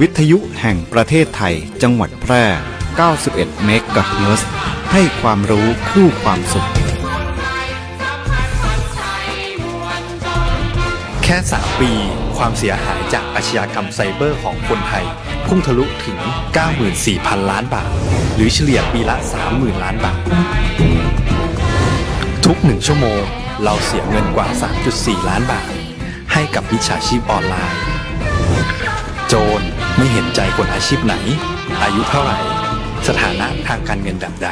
วิทยุแห่งประเทศไทยจังหวัดแพร่ 91 เมกะเฮิรตซ์ให้ความรู้คู่ความสุขแค่ 3 ปีความเสียหายจากอาชญากรรมไซเบอร์ของคนไทยพุ่งทะลุถึง 94,000 ล้านบาทหรือเฉลี่ยปีละ 30,000 ล้านบาททุก1ชั่วโมงเราเสียเงินกว่า 3.4 ล้านบาทให้กับมิจฉาชีพออนไลน์โจรไม่เห็นใจคนอาชีพไหนอายุเท่าไหร่สถานะทางการเงินแบบใด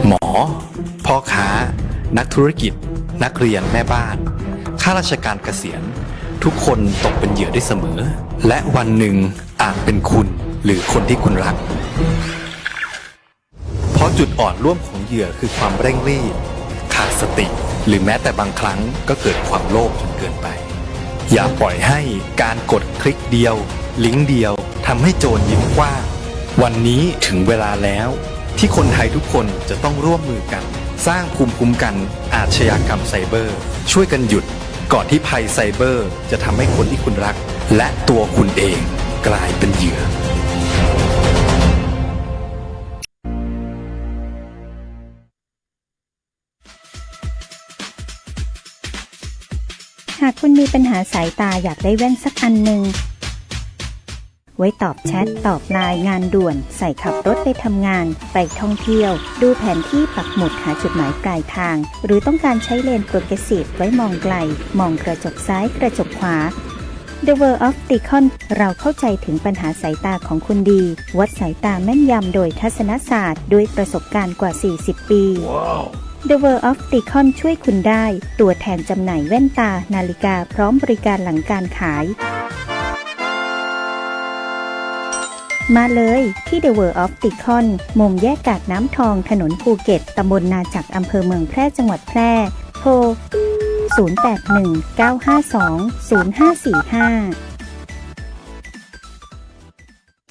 หมอพ่อค้านักธุรกิจนักเรียนแม่บ้านข้าราชการเกษียณทุกคนตกเป็นเหยื่อได้เสมอและวันหนึ่งอาจเป็นคุณหรือคนที่คุณรักเพราะจุดอ่อนร่วมของเหยื่อคือความเร่งรีบขาดสติหรือแม้แต่บางครั้งก็เกิดความโลภจนเกินไปอย่าปล่อยให้การกดคลิกเดียวลิงก์เดียวทำให้โจรยิ้มกว้างวันนี้ถึงเวลาแล้วที่คนไทยทุกคนจะต้องร่วมมือกันสร้างภูมิคุ้มกันอาชญากรรมไซเบอร์ช่วยกันหยุดก่อนที่ภัยไซเบอร์จะทำให้คนที่คุณรักและตัวคุณเองกลายเป็นเหยื่อหากคุณมีปัญหาสายตาอยากได้แว่นสักอันหนึ่งไว้ตอบแชทตอบไลน์งานด่วนใส่ขับรถไปทำงานไปท่องเที่ยวดูแผนที่ปักหมุดหาจุดหมายปลายทางหรือต้องการใช้เลนส์โปรเกรสซีฟไว้มองไกลมองกระจกซ้ายกระจกขวา The World of Opticon เราเข้าใจถึงปัญหาสายตาของคุณดีวัดสายตาแม่นยำโดยทัศนศาสตร์ด้วยประสบการณ์กว่า40 ปี The World of Opticon ช่วยคุณได้ตัวแทนจำหน่ายแว่นตานาฬิกาพร้อมบริการหลังการขายมาเลยที่ The World of Opticon มุมแยกกาดน้ำทองถนนภูเก็ตตำบลนาจักอำเภอเมืองแพร่จังหวัดแพร่โทร 0819520545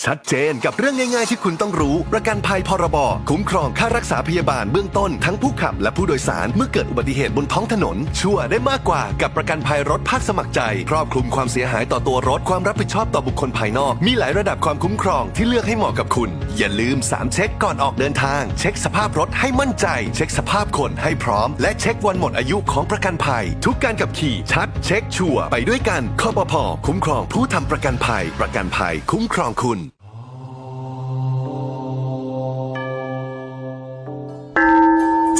ชัดเจนกับเรื่องง่ายๆที่คุณต้องรู้ประกันภัยพรบคุ้มครองค่ารักษาพยาบาลเบื้องต้นทั้งผู้ขับและผู้โดยสารเมื่อเกิดอุบัติเหตุบนท้องถนนชัวร์ได้มากกว่ากับประกันภัยรถภาคสมัครใจครอบคลุมความเสียหายต่อตัวรถความรับผิดชอบต่อบุคคลภายนอกมีหลายระดับความคุ้มครองที่เลือกให้เหมาะกับคุณอย่าลืม3เช็คก่อนออกเดินทางเช็คสภาพรถให้มั่นใจเช็คสภาพคนให้พร้อมและเช็ควันหมดอายุของประกันภัยทุกการขับขี่ชัดเช็คชัวร์ไปด้วยกันคปภ.คุ้มครองผู้ทำประกันภัยประกันภัยคุ้มครองคุณ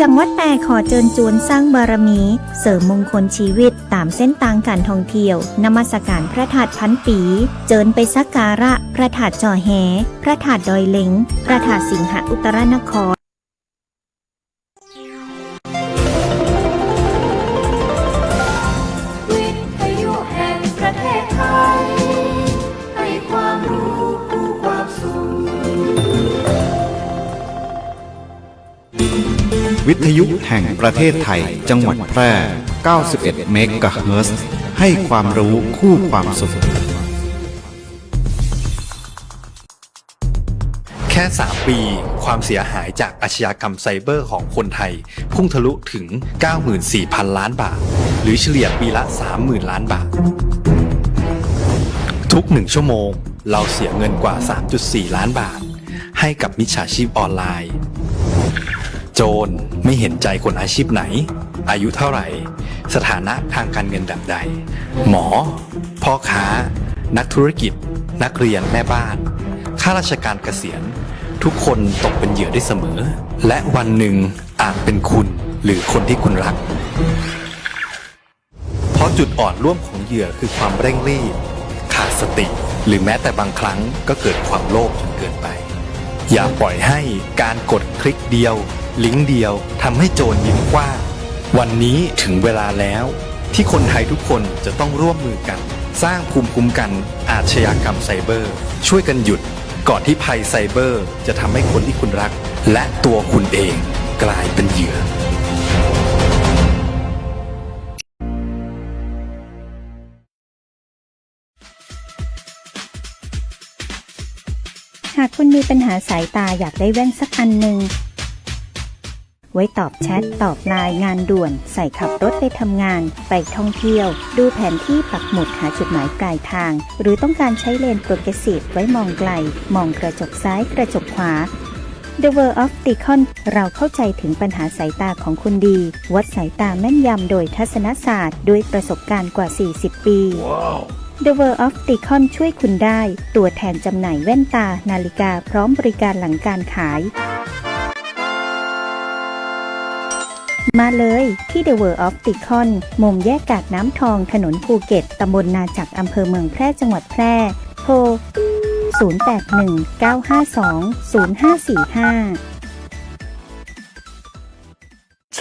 จังหวัดแปรขอเจิญจวนสร้างบารมีเสริมมงคลชีวิตตามเส้นทางการท่องเที่ยวนมัสการพระธาตุพันปีเจิญไปสักการะพระธาตุจอแหพระธาตุดอยเล็งพระธาตุสิงหอุตรนครวิทยุแห่งประเทศไทยให้ความรู้คู่ความสุขวิทยุแห่งประเทศไทยจังหวัดแพร่ 91 เมกะเฮิรตซ์ให้ความรู้คู่ความสุขแค่ 3 ปีความเสียหายจากอาชญากรรมไซเบอร์ของคนไทยพุ่งทะลุถึง 94,000 ล้านบาทหรือเฉลี่ยปีละ 30,000 ล้านบาททุก1ชั่วโมงเราเสียเงินกว่า 3.4 ล้านบาทให้กับมิจฉาชีพออนไลน์โจรไม่เห็นใจคนอาชีพไหนอายุเท่าไหร่สถานะทางการเงินแบบใดหมอพ่อค้านักธุรกิจนักเรียนแม่บ้านข้าราชการเกษียณทุกคนตกเป็นเหยื่อได้เสมอและวันหนึ่งอาจเป็นคุณหรือคนที่คุณรักเพราะจุดอ่อนร่วมของเหยื่อคือความเร่งรีบขาดสติหรือแม้แต่บางครั้งก็เกิดความโลภจนเกินไปอย่าปล่อยให้การกดคลิกเดียวลิงก์เดียวทำให้โจรยิ้มกว้างวันนี้ถึงเวลาแล้วที่คนไทยทุกคนจะต้องร่วมมือกันสร้างภูมิคุ้มกันอาชญากรรมไซเบอร์ช่วยกันหยุดก่อนที่ภัยไซเบอร์จะทำให้คนที่คุณรักและตัวคุณเองกลายเป็นเหยื่อหากคุณมีปัญหาสายตาอยากได้แว่นสักอันหนึ่ง ไว้ตอบแชทตอบไลน์งานด่วนใส่ขับรถไปทำงานไปท่องเที่ยวดูแผนที่ปักหมุดหาจุดหมายปลายทางหรือต้องการใช้เลนโปรเกรสซีฟไว้มองไกลมองกระจกซ้ายกระจกขวา The World of Ticon เราเข้าใจถึงปัญหาสายตาของคุณดีวัดสายตาแม่นยำโดยทัศนศาสตร์ด้วยประสบการณ์กว่า 40 ปี The World of Ticon ช่วยคุณได้ตัวแทนจำหน่ายแว่นตานาฬิกาพร้อมบริการหลังการขายมาเลยที่ The World of Ticon มุมแยกกาดน้ำทองถนนภูเก็ตตำบลนาจักรอำเภอเมืองแพร่จังหวัดแพร่โทร0819520545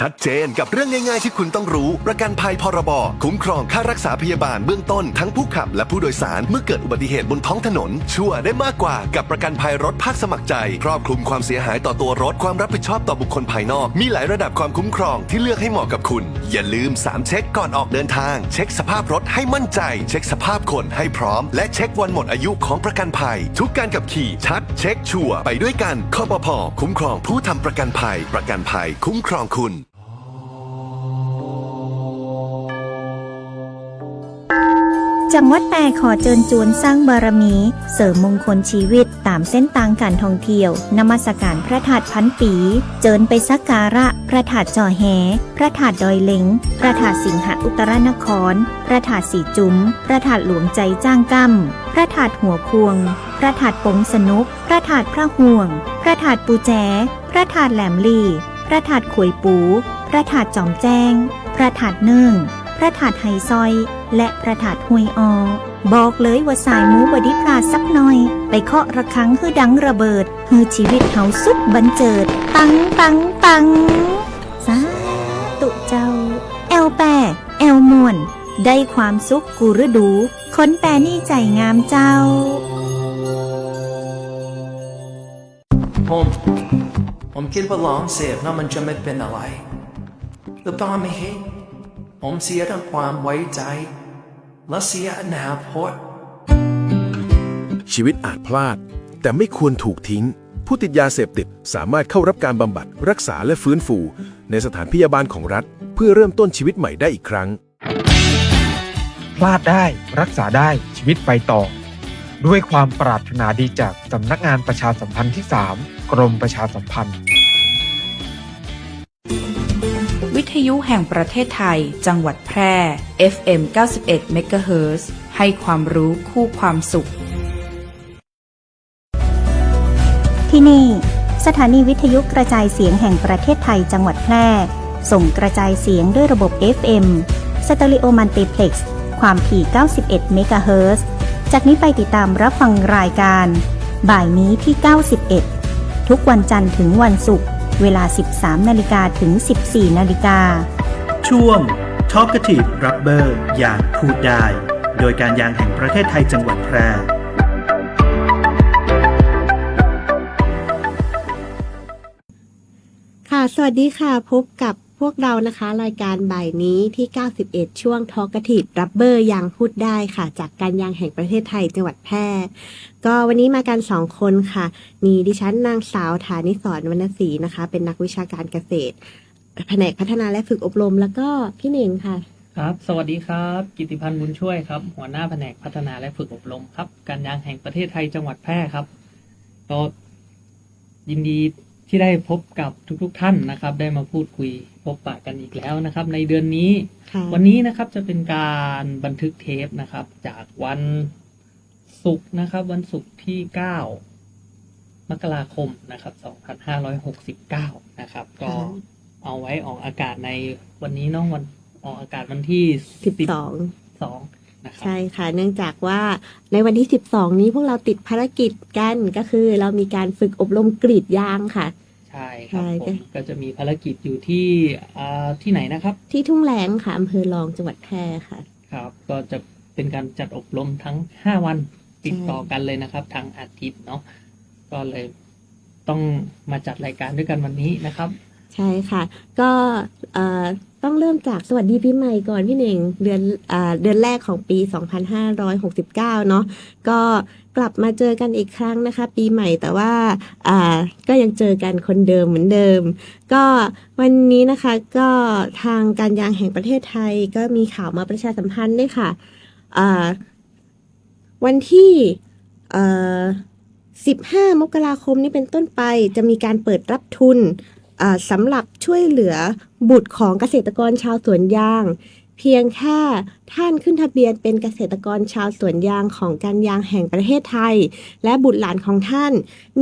ชัดเจนกับเรื่องง่ายๆที่คุณต้องรู้ประกันภัยพรบคุ้มครองค่ารักษาพยาบาลเบื้องต้นทั้งผู้ขับและผู้โดยสารเมื่อเกิดอุบัติเหตุบนท้องถนนชัวร์ได้มากกว่ากับประกันภัยรถภาคสมัครใจครอบคลุมความเสียหายต่อตัวรถความรับผิดชอบต่อบุคคลภายนอกมีหลายระดับความคุ้มครองที่เลือกให้เหมาะกับคุณอย่าลืม3เช็คก่อนออกเดินทางเช็คสภาพรถให้มั่นใจเช็คสภาพคนให้พร้อมและเช็ควันหมดอายุของประกันภัยทุกการขับขี่ชัดเช็คชัวร์ไปด้วยกันคปภ.คุ้มครองผู้ทำประกันภัยประกันภัยคุ้มครองคุณจังหวัดแปรขอเจิญจวนสร้างบารมีเสริมมงคลชีวิตตามเส้นทางการท่องเที่ยวนมัสการพระธาตุพันปีเจิญไปสักการะพระธาตุจ่อแหพระธาตุดอยเหล็งพระธาตุสิงหอุตรนครพระธาตุสีจุ๋มพระธาตุหลวงใจจ้างกั้มพระธาตุหัวพวงพระธาตุปงสนุกพระธาตุพระห่วงพระธาตุปูแจพระธาตุแหลมลี่พระธาตุขวยปูพระธาตุจอมแจ้งพระธาตุเนื่องพระธาตุไฮซอยและพระธาตุห้วยออบอกเลยว่าสายมูบดิพลาดสักหน่อยไปเคาะระฆังคือดังระเบิดคือชีวิตเฮาสุดบันเจิดปังปังปังสาตุเจ้าแอลแปแอลมวนได้ความสุขกูฤดูคนแปรนี่ใจงามเจ้าผมคิดว่าลองเสพแล้วมันจะไม่เป็นอะไรหรือเปล่าไม่เห็นผมเสียทั้งความไว้ใจและเสียอนาคต ชีวิตอาจพลาดแต่ไม่ควรถูกทิ้งผู้ติดยาเสพติดสามารถเข้ารับการบำบัดรักษาและฟื้นฟูในสถานพยาบาลของรัฐเพื่อเริ่มต้นชีวิตใหม่ได้อีกครั้งพลาดได้รักษาได้ชีวิตไปต่อด้วยความปรารถนาดีจากสำนักงานประชาสัมพันธ์ที่ 3 กรมประชาสัมพันธ์วิทยุแห่งประเทศไทยจังหวัดแพร่ FM 91 เมกะเฮิรตซ์ให้ความรู้คู่ความสุขที่นี่สถานีวิทยุกระจายเสียงแห่งประเทศไทยจังหวัดแพร่ส่งกระจายเสียงด้วยระบบ FM สเตอริโอมัลติเพล็กซ์ความถี่ 91 เมกะเฮิรตซ์จากนี้ไปติดตามรับฟังรายการบ่ายนี้ที่ 91 ทุกวันจันทร์ถึงวันศุกร์เวลา 13 นาฬิกาถึง 14 นาฬิกาช่วง Talkative Rubber ยางพูดได้โดยการยางแห่งประเทศไทยจังหวัดแพร่ค่ะสวัสดีค่ะพบกับพวกเรานะคะรายการบ่ายนี้ที่ 91 ช่วง Talkative Rubber ยางพูดได้ค่ะจากการยางแห่งประเทศไทยจังหวัดแพร่ก็วันนี้มากัน2คนค่ะมีดิฉันนางสาวฐานิสรวรรณศรีนะคะเป็นนักวิชาการเกษตรแผนกพัฒนาและฝึกอบรมแล้วก็พี่เน่งค่ะครับสวัสดีครับกิติพันธ์บุญช่วยครับหัวหน้าแผนกพัฒนาและฝึกอบรมครับการยางแห่งประเทศไทยจังหวัดแพร่ครับก็ยินดีที่ได้พบกับทุกท่านนะครับได้มาพูดคุยพบปะกันอีกแล้วนะครับในเดือนนี้วันนี้นะครับจะเป็นการบันทึกเทปนะครับจากวันศุกร์นะครับวันศุกร์ที่9มกราคมนะครับ2569นะครับก็เอาไว้ออกอากาศในวันนี้น้องวันออกอากาศวันที่12นะครับใช่ค่ะเนื่องจากว่าในวันที่12นี้พวกเราติดภารกิจกันก็คือเรามีการฝึกอบรมกรีดยางค่ะใช่ครับผมก็จะมีภารกิจอยู่ที่ไหนนะครับที่ทุ่งแล้งค่ะอำเภอรองจังหวัดแพร่ค่ะครับก็จะเป็นการจัดอบรมทั้ง5วันติดต่อกันเลยนะครับทางอาทิตย์เนาะก็เลยต้องมาจัดรายการด้วยกันวันนี้นะครับ ใช่ค่ะ ก็ต้องเริ่มจากสวัสดีปีใหม่ก่อนพี่เน่งเดือนแรกของปี 2569 เนาะก็กลับมาเจอกันอีกครั้งนะคะปีใหม่แต่ว่าก็ยังเจอกันคนเดิมเหมือนเดิม ก็วันนี้นะคะก็ทางการยางแห่งประเทศไทยก็มีข่าวมาประชาสัมพันธ์ด้วยค่ะวันที่15 มกราคมนี้เป็นต้นไปจะมีการเปิดรับทุนสำหรับช่วยเหลือบุตรของเกษตรกรชาวสวนยางเพียงแค่ท่านขึ้นทะเบียนเป็นเกษตรกรชาวสวนยางของการยางแห่งประเทศไทยและบุตรหลานของท่าน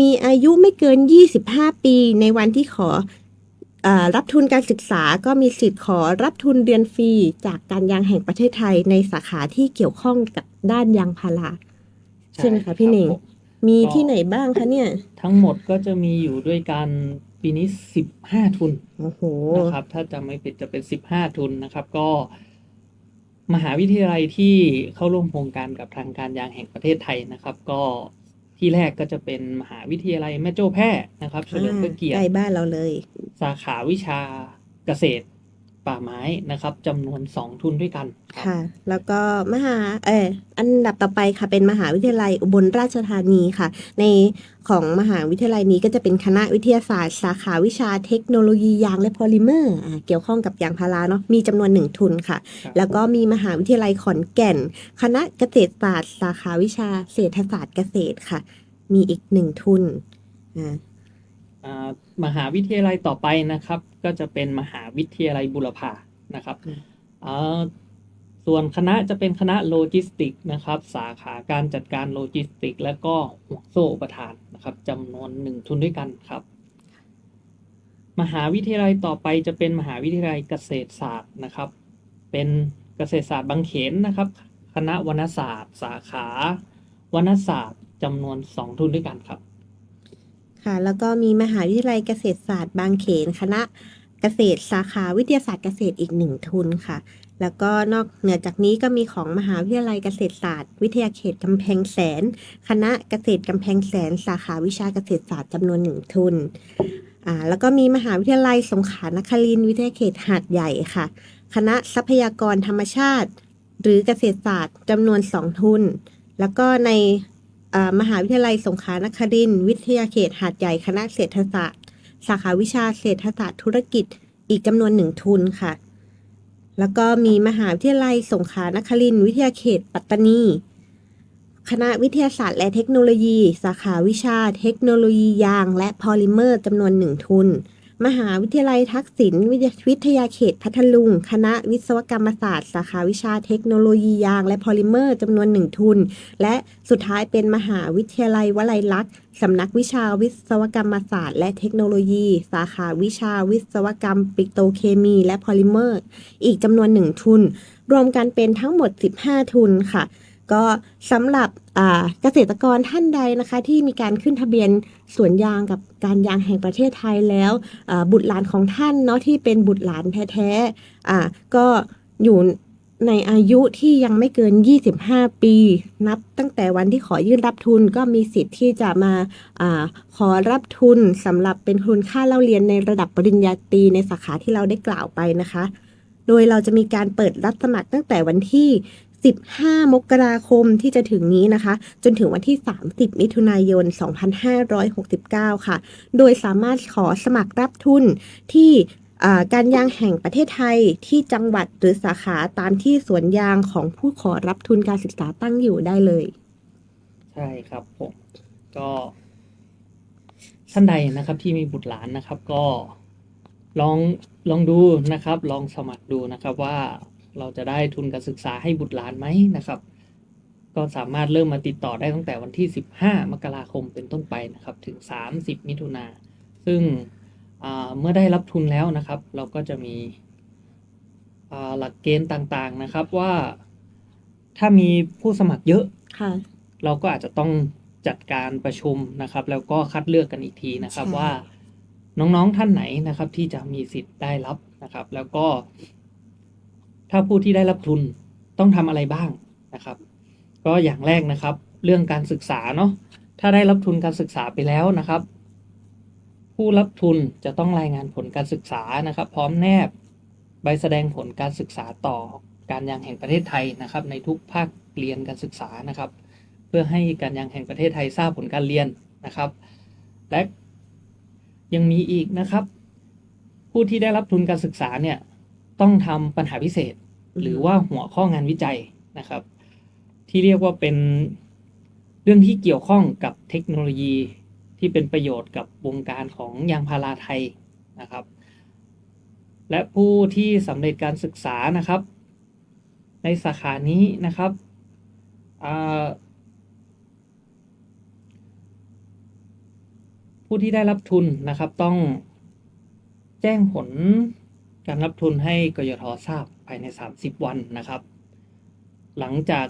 มีอายุไม่เกิน25 ปีในวันที่ขอรับทุนการศึกษาก็มีสิทธิ์ขอรับทุนเรียนฟรีจากการยางแห่งประเทศไทยในสาขาที่เกี่ยวข้องกับด้านยางพาราใช่ไหมคะพี่เน่งมีที่ไหนบ้างคะเนี่ยทั้งหมดก็จะมีอยู่ด้วยกันปีนี้15 ทุน โอ้โหนะครับถ้าจำไม่ผิดจะเป็น15 ทุนนะครับก็มหาวิทยาลัยที่เข้าร่วมโครงการกับทางการยางแห่งประเทศไทยนะครับก็ที่แรกก็จะเป็นมหาวิทยาลัยแม่โจ้แพร่นะครับเฉลิมพระเกียรติใกล้บ้านเราเลยสาขาวิชาเกษตรป่าไม้นะครับจำนวน2 ทุนด้วยกันค่ะแล้วก็อันดับต่อไปค่ะเป็นมหาวิทยาลัยอุบลราชธานีค่ะในของมหาวิทยาลัยนี้ก็จะเป็นคณะวิทยาศาสตร์สาขาวิชาเทคโนโลยียางและโพลิเมอร์เกี่ยวข้องกับยางพาราเนาะมีจำนวน1 ทุนค่ะแล้วก็มีมหาวิทยาลัยขอนแก่นคณะเกษตรศาสตร์สาขาวิชาเศรษฐศาสตร์เกษตรค่ะมีอีก1 ทุนมหาวิทยาลัยต่อไปนะครับก็จะเป็นมหาวิทยาลัยบุรพานะครับส่วนคณะจะเป็นคณะโลจิสติกนะครับสาขาการจัดการโลจิสติกและก็ห่วงโซ่อุปทานนะครับจำนวน1 ทุนด้วยกันครับมหาวิทยาลัยต่อไปจะเป็นมหาวิทยาลัยเกษตรศาสตร์นะครับเป็นเกษตรศาสตร์บางเขนนะครับคณะวรรณศาสตร์สาขาวรรณศาสตร์จำนวน2 ทุนด้วยกันครับค่ะแล้วก็มีมหาวิทยาลัยเกษตรศาสตร์บางเขนคณะเกษตรสาขาวิทยาศาสตร์เกษตรอีก1 ทุนค่ะแล้วก็นอกเหนือจากนี้ก็มีของมหาวิทยาลัยเกษตรศาสตร์วิทยาเขตกำแพงแสนคณะเกษตรกำแพงแสนสาขาวิชาเกษตรศาสตร์จำนวน1 ทุนแล้วก็มีมหาวิทยาลัยสงขลานครินทร์วิทยาเขตหาดใหญ่ค่ะคณะทรัพยากรธรรมชาติหรือเกษตรศาสตร์จำนวน2 ทุนแล้วก็ในมหาวิทยาลัยสงขลานครินทร์วิทยาเขตหาดใหญ่คณะเศรษฐศาสตร์สาขาวิชาเศรษฐศาสตร์ธุรกิจอีกจำนวน1 ทุนค่ะแล้วก็มีมหาวิทยาลัยสงขลานครินทร์วิทยาเขตปัตตานีคณะวิทยาศาสตร์และเทคโนโลยีสาขาวิชาเทคโนโลยียางและพอลิเมอร์จำนวน1 ทุนมหาวิทยาลัยทักษิณวิทยาเขตพัทลุงคณะวิศวกรรมศาสตร์สาขาวิชาเทคโนโลยียางและพอลิเมอร์จำนวน1 ทุนและสุดท้ายเป็นมหาวิทยาลัยวลัยลักษณ์สำนักวิชาวิศวกรรมศาสตร์และเทคโนโลยีสาขาวิชาวิศวกรรมปิโตรเคมีและพอลิเมอร์อีกจำนวน1 ทุนรวมกันเป็นทั้งหมด15 ทุนค่ะก็สำหรับเกษตรกรท่านใดนะคะที่มีการขึ้นทะเบียนสวนยางกับการยางแห่งประเทศไทยแล้วบุตรหลานของท่านเนาะที่เป็นบุตรหลานแท้ๆก็อยู่ในอายุที่ยังไม่เกิน25 ปีนับตั้งแต่วันที่ขอยื่นรับทุนก็มีสิทธิ์ที่จะมาขอรับทุนสำหรับเป็นทุนค่าเล่าเรียนในระดับปริญญาตรีในสาขาที่เราได้กล่าวไปนะคะโดยเราจะมีการเปิดรับสมัครตั้งแต่วันที่15 มกราคมที่จะถึงนี้นะคะจนถึงวันที่30 มิถุนายน 2569 ค่ะโดยสามารถขอสมัครรับทุนที่การยางแห่งประเทศไทยที่จังหวัดหรือสาขาตามที่สวนยางของผู้ขอรับทุนการศึกษาตั้งอยู่ได้เลยใช่ครับผมก็ท่านใดนะครับที่มีบุตรหลานนะครับก็ลองดูนะครับลองสมัครดูนะครับว่าเราจะได้ทุนการศึกษาให้บุตรหลานไหมนะครับก็สามารถเริ่มมาติดต่อได้ตั้งแต่วันที่15 มกราคมเป็นต้นไปนะครับถึง30 มิถุนายนซึ่งเมื่อได้รับทุนแล้วนะครับเราก็จะมีหลักเกณฑ์ต่างๆนะครับว่าถ้ามีผู้สมัครเยอะเราก็อาจจะต้องจัดการประชุมนะครับแล้วก็คัดเลือกกันอีกทีนะครับว่าน้องๆท่านไหนนะครับที่จะมีสิทธิ์ได้รับนะครับแล้วก็ถ้าผู้ที่ได้รับทุนต้องทำอะไรบ้างนะครับก็อย่างแรกนะครับเรื่องการศึกษาเนาะถ้าได้รับทุนการศึกษาไปแล้วนะครับผ ผู้รับทุนจะต้องรายงานผลการศึกษานะครับ พร้อมแนบใบแสดงผลการศึกษาต่อการยางแห่งประเทศไทยนะครับในทุกภาคเรียนการศึกษานะครับ เพื่อให้การยางแห่งประเทศไทยทราบผลการเรียนนะครับ และยังมีอีกนะครับ ผู้ที่ได้รับทุนการศึกษาเนี่ยต้องทำปัญหาพิเศษหรือว่าหัวข้องานวิจัยนะครับ ที่เรียกว่าเป็นเรื่องที่เกี่ยวข้องกับเทคโนโลยีที่เป็นประโยชน์กับวงการของยางพาราไทยนะครับ และผู้ที่สำเร็จการศึกษานะครับในสาขานี้นะครับผู้ที่ได้รับทุนนะครับต้องแจ้งผลการรับทุนให้กยท.ทราบภายใน30 วันนะครับหลังจาก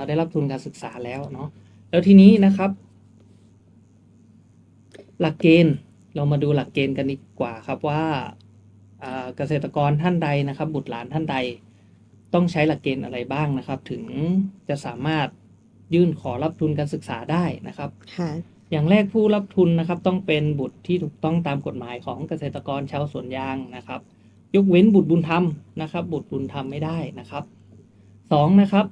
ได้รับทุนการศึกษาแล้วเนาะแล้วทีนี้นะครับหลักเกณฑ์เรามาดูหลักเกณฑ์กันดีกว่าครับว่าเกษตรกรท่านใดนะครับบุตรหลานท่านใดต้องใช้หลักเกณฑ์อะไรบ้างนะครับถึงจะสามารถยื่นขอรับทุนการศึกษาได้นะครับอย่างแรกผู้รับทุนนะครับต้องเป็นบุตรที่ถูกต้องตามกฎหมายของเกษตรกรชาวสวนยางนะครับยกเว้นบุตรบุญธรรมนะครับบุตรบุญธรรมไม่ได้นะครับ2นะครับ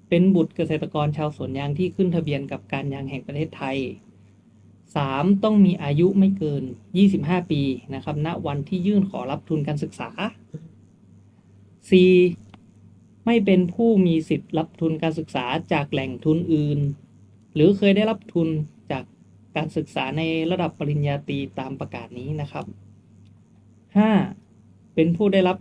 เป็นบุตรเกษตรกรชาวสวนยางที่ขึ้นทะเบียนกับการยางแห่งประเทศไทย3ต้องมีอายุไม่เกิน25 ปีนะครับณวันที่ยื่นขอรับทุนการศึกษา4ไม่เป็นผู้มีสิทธิ์รับทุนการศึกษาจากแหล่งทุนอื่นหรือเคยได้รับทุนจากการศึกษาในระดับปริญญาตรีตามประกาศนี้นะครับ5เป็นผู้ได้รับ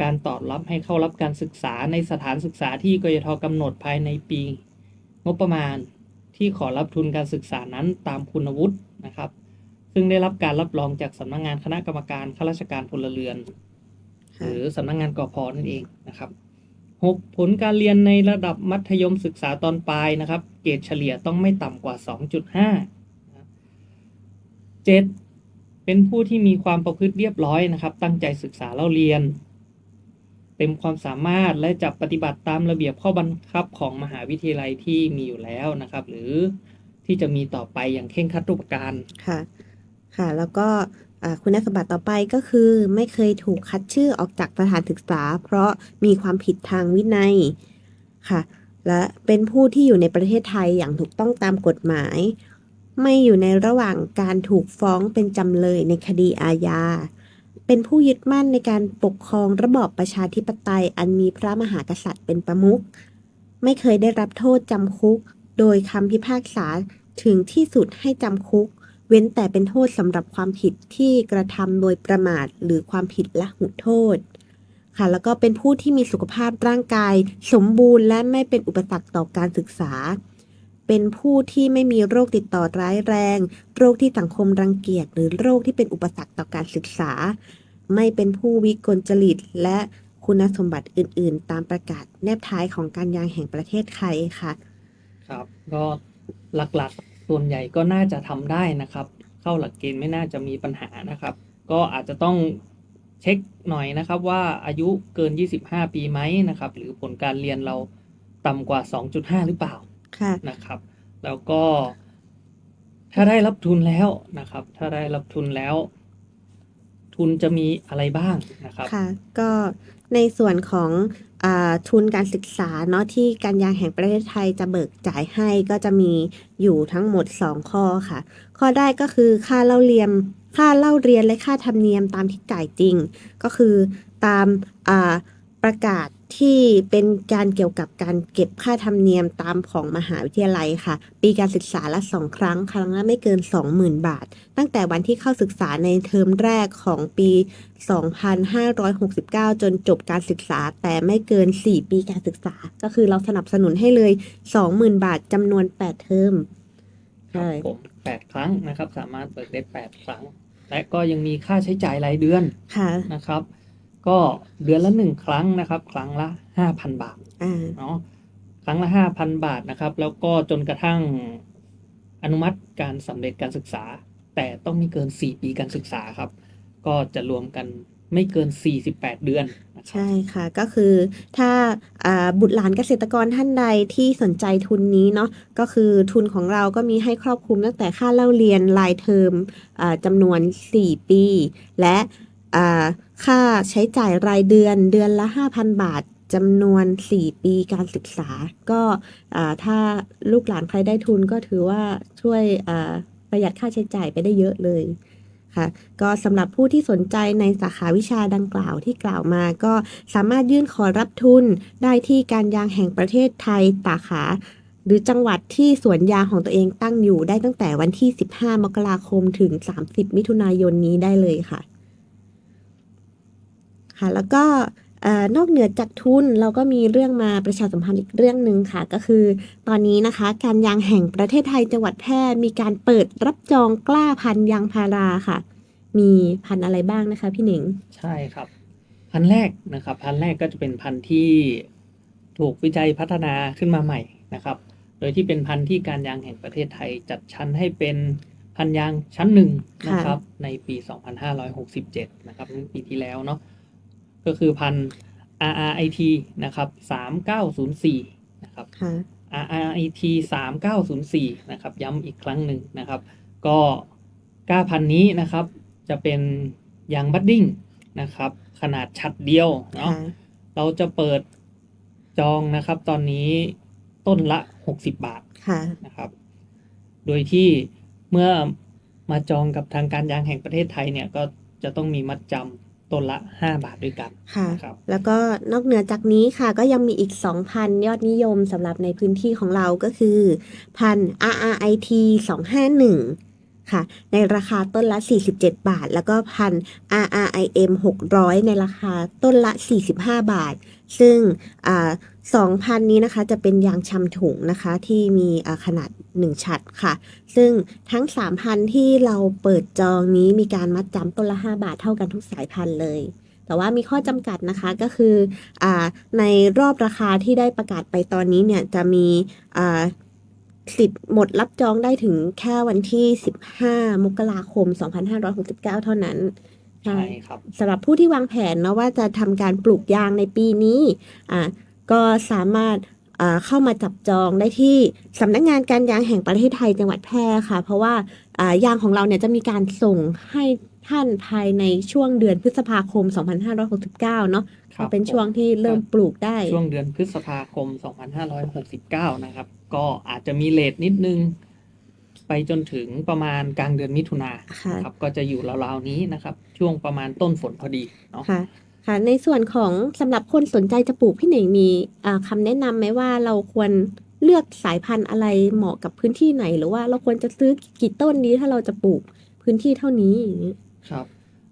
การตอบรับให้เข้ารับการศึกษาในสถานศึกษาที่กยท.กำหนดภายในปีงบประมาณที่ขอรับทุนการศึกษานั้นตามคุณวุฒินะครับซึ่งได้รับการรับรองจากสำนักงานคณะกรรมการข้าราชการพลเรือนหรือสำนักงานกพ.นั่นเองนะครับ6ผลการเรียนในระดับมัธยมศึกษาตอนปลายนะครับเกรดเฉลี่ยต้องไม่ต่ำกว่า 2.5 7เป็นผู้ที่มีความประพฤติเรียบร้อยนะครับตั้งใจศึกษาเล่าเรียนเต็มความสามารถและจะปฏิบัติตามระเบียบข้อบังคับของมหาวิทยาลัยที่มีอยู่แล้วนะครับหรือที่จะมีต่อไปอย่างเคร่งครัดทุกประการค่ะแล้วก็คุณสมบัติต่อไปก็คือไม่เคยถูกคัดชื่อออกจากสถานศึกษาเพราะมีความผิดทางวินัยค่ะและเป็นผู้ที่อยู่ในประเทศไทยอย่างถูกต้องตามกฎหมายไม่อยู่ในระหว่างการถูกฟ้องเป็นจำเลยในคดีอาญาเป็นผู้ยึดมั่นในการปกครองระบอบประชาธิปไตยอันมีพระมหากษัตริย์เป็นประมุขไม่เคยได้รับโทษจำคุกโดยคำพิพากษาถึงที่สุดให้จำคุกเว้นแต่เป็นโทษสำหรับความผิดที่กระทำโดยประมาทหรือความผิดละหุโทษค่ะแล้วก็เป็นผู้ที่มีสุขภาพร่างกายสมบูรณ์และไม่เป็นอุปสรรคต่อการศึกษาเป็นผู้ที่ไม่มีโรคติดต่อร้ายแรงโรคที่สังคมรังเกียจหรือโรคที่เป็นอุปสรรคต่อการศึกษาไม่เป็นผู้วิกลจริตและคุณสมบัติอื่นๆตามประกาศแนบท้ายของการยางแห่งประเทศไทยค่ะครับก็หลักๆส่วนใหญ่ก็น่าจะทำได้นะครับเข้าหลักเกณฑ์ไม่น่าจะมีปัญหานะครับก็อาจจะต้องเช็คหน่อยนะครับว่าอายุเกิน25 ปีไหมนะครับหรือผลการเรียนเราต่ำกว่า 2.5 หรือเปล่านะครับแล้วก็ถ้าได้รับทุนแล้วนะครับถ้าได้รับทุนแล้วทุนจะมีอะไรบ้างนะครับค่ะก็ในส่วนของทุนการศึกษาเนาะที่การยางแห่งประเทศไทยจะเบิกจ่ายให้ก็จะมีอยู่ทั้งหมด2ข้อค่ะข้อแรกก็คือค่าเล่าเรียนและค่าธรรมเนียมตามที่จ่ายจริงก็คือตามประกาศที่เป็นการเกี่ยวกับการเก็บค่าธรรมเนียมตามของมหาวิทยาลัยค่ะปีการศึกษาละ2 ครั้งละไม่เกิน 20,000 บาทตั้งแต่วันที่เข้าศึกษาในเทอมแรกของปี 2569 จนจบการศึกษาแต่ไม่เกิน4 ปีการศึกษาก็คือเราสนับสนุนให้เลย 20,000 บาทจำนวน8 เทอมใช่ผม8 ครั้งนะครับสามารถเบิกได้8 ครั้งและก็ยังมีค่าใช้จ่ายรายเดือนนะครับก็เดือนละ1 ครั้งนะครับครั้งละ 5,000 บาทเนาะครั้งละ 5,000 บาทนะครับแล้วก็จนกระทั่งอนุมัติการสำเร็จการศึกษาแต่ต้องไม่เกิน4 ปีการศึกษาครับก็จะรวมกันไม่เกิน48 เดือนนะ ใช่ค่ะก็คือถ้าบุตรหลานเกษตรกรท่านใดที่สนใจทุนนี้เนาะก็คือทุนของเราก็มีให้ครอบคลุมตั้งแต่ค่าเล่าเรียนรายเทอมจำนวน4 ปีและค่าใช้จ่ายรายเดือนเดือนละ 5,000 บาทจำนวน4 ปีการศึกษาก็ถ้าลูกหลานใครได้ทุนก็ถือว่าช่วยประหยัดค่าใช้จ่ายไปได้เยอะเลยค่ะก็สำหรับผู้ที่สนใจในสาขาวิชาดังกล่าวที่กล่าวมาก็สามารถยื่นขอรับทุนได้ที่การยางแห่งประเทศไทยสาขาหรือจังหวัดที่สวนยางของตัวเองตั้งอยู่ได้ตั้งแต่วันที่15 มกราคมถึง30 มิถุนายนนี้ได้เลยค่ะแล้วก็นอกเหนือจากทุนเราก็มีเรื่องมาประชาสัมพันธ์อีกเรื่องหนึ่งค่ะก็คือตอนนี้นะคะการยางแห่งประเทศไทยจังหวัดแพร่มีการเปิดรับจองกล้าพันธุ์ยางพาราค่ะมีพันธุ์อะไรบ้างนะคะพี่หนิงใช่ครับพันธุ์แรกนะครับพันธุ์แรกก็จะเป็นพันธุ์ที่ถูกวิจัยพัฒนาขึ้นมาใหม่นะครับโดยที่เป็นพันธุ์ที่การยางแห่งประเทศไทยจัดชั้นให้เป็นพันธุ์ยางชั้นหนึ่งนะครับในปี 2567 นะครับปีที่แล้วเนาะก็คือพันธุ์ RRIT นะครับ3904นะครับ RRIT 3904นะครับย้ำอีกครั้งหนึ่งนะครับก็กล้าพันธุ์นี้นะครับจะเป็นยางบัดดิ้งนะครับขนาดฉัดเดียวเนาะเราจะเปิดจองนะครับตอนนี้ต้นละ60 บาทนะครับโดยที่เมื่อมาจองกับทางการยางแห่งประเทศไทยเนี่ยก็จะต้องมีมัดจำต้นละ5 บาทด้วยกันค่ะแล้วก็นอกเหนือจากนี้ค่ะก็ยังมีอีก2 พันยอดนิยมสำหรับในพื้นที่ของเราก็คือพัน RRIT 251ค่ะในราคาต้นละ47 บาทแล้วก็พัน RRIM 600ในราคาต้นละ45 บาทซึ่ง2,000นี้นะคะจะเป็นยางชำถุงนะคะที่มีขนาด1 ฉัตรค่ะซึ่งทั้ง3,000ที่เราเปิดจองนี้มีการมัดจำต้นละ5 บาทเท่ากันทุกสายพันธุ์เลยแต่ว่ามีข้อจำกัดนะคะก็คือในรอบราคาที่ได้ประกาศไปตอนนี้เนี่ยจะมีสิทธิ์หมดรับจองได้ถึงแค่วันที่15 มกราคม 2569 เท่านั้นใช่ครับสำหรับผู้ที่วางแผนนะว่าจะทำการปลูกยางในปีนี้ก็สามารถเข้ามาจับจองได้ที่สำนักงานการยางแห่งประเทศไทยจังหวัดแพร่ค่ะเพราะว่ายางของเราเนี่ยจะมีการส่งให้ท่านภายในช่วงเดือนพฤษภาคม 2569 เนาะเป็นช่วงที่เริ่มปลูกได้ช่วงเดือนพฤษภาคม 2569 นะครับก็อาจจะมีเลทนิดนึงไปจนถึงประมาณกลางเดือนมิถุนายนครับก็จะอยู่ราวๆนี้นะครับช่วงประมาณต้นฝนพอดีเนาะค่ะในส่วนของสำหรับคนสนใจจะปลูกพี่หนิงมีคำแนะนำไหมว่าเราควรเลือกสายพันธุ์อะไรเหมาะกับพื้นที่ไหนหรือว่าเราควรจะซื้อกี่ต้นนี้ถ้าเราจะปลูกพื้นที่เท่านี้อย่างนี้ครับ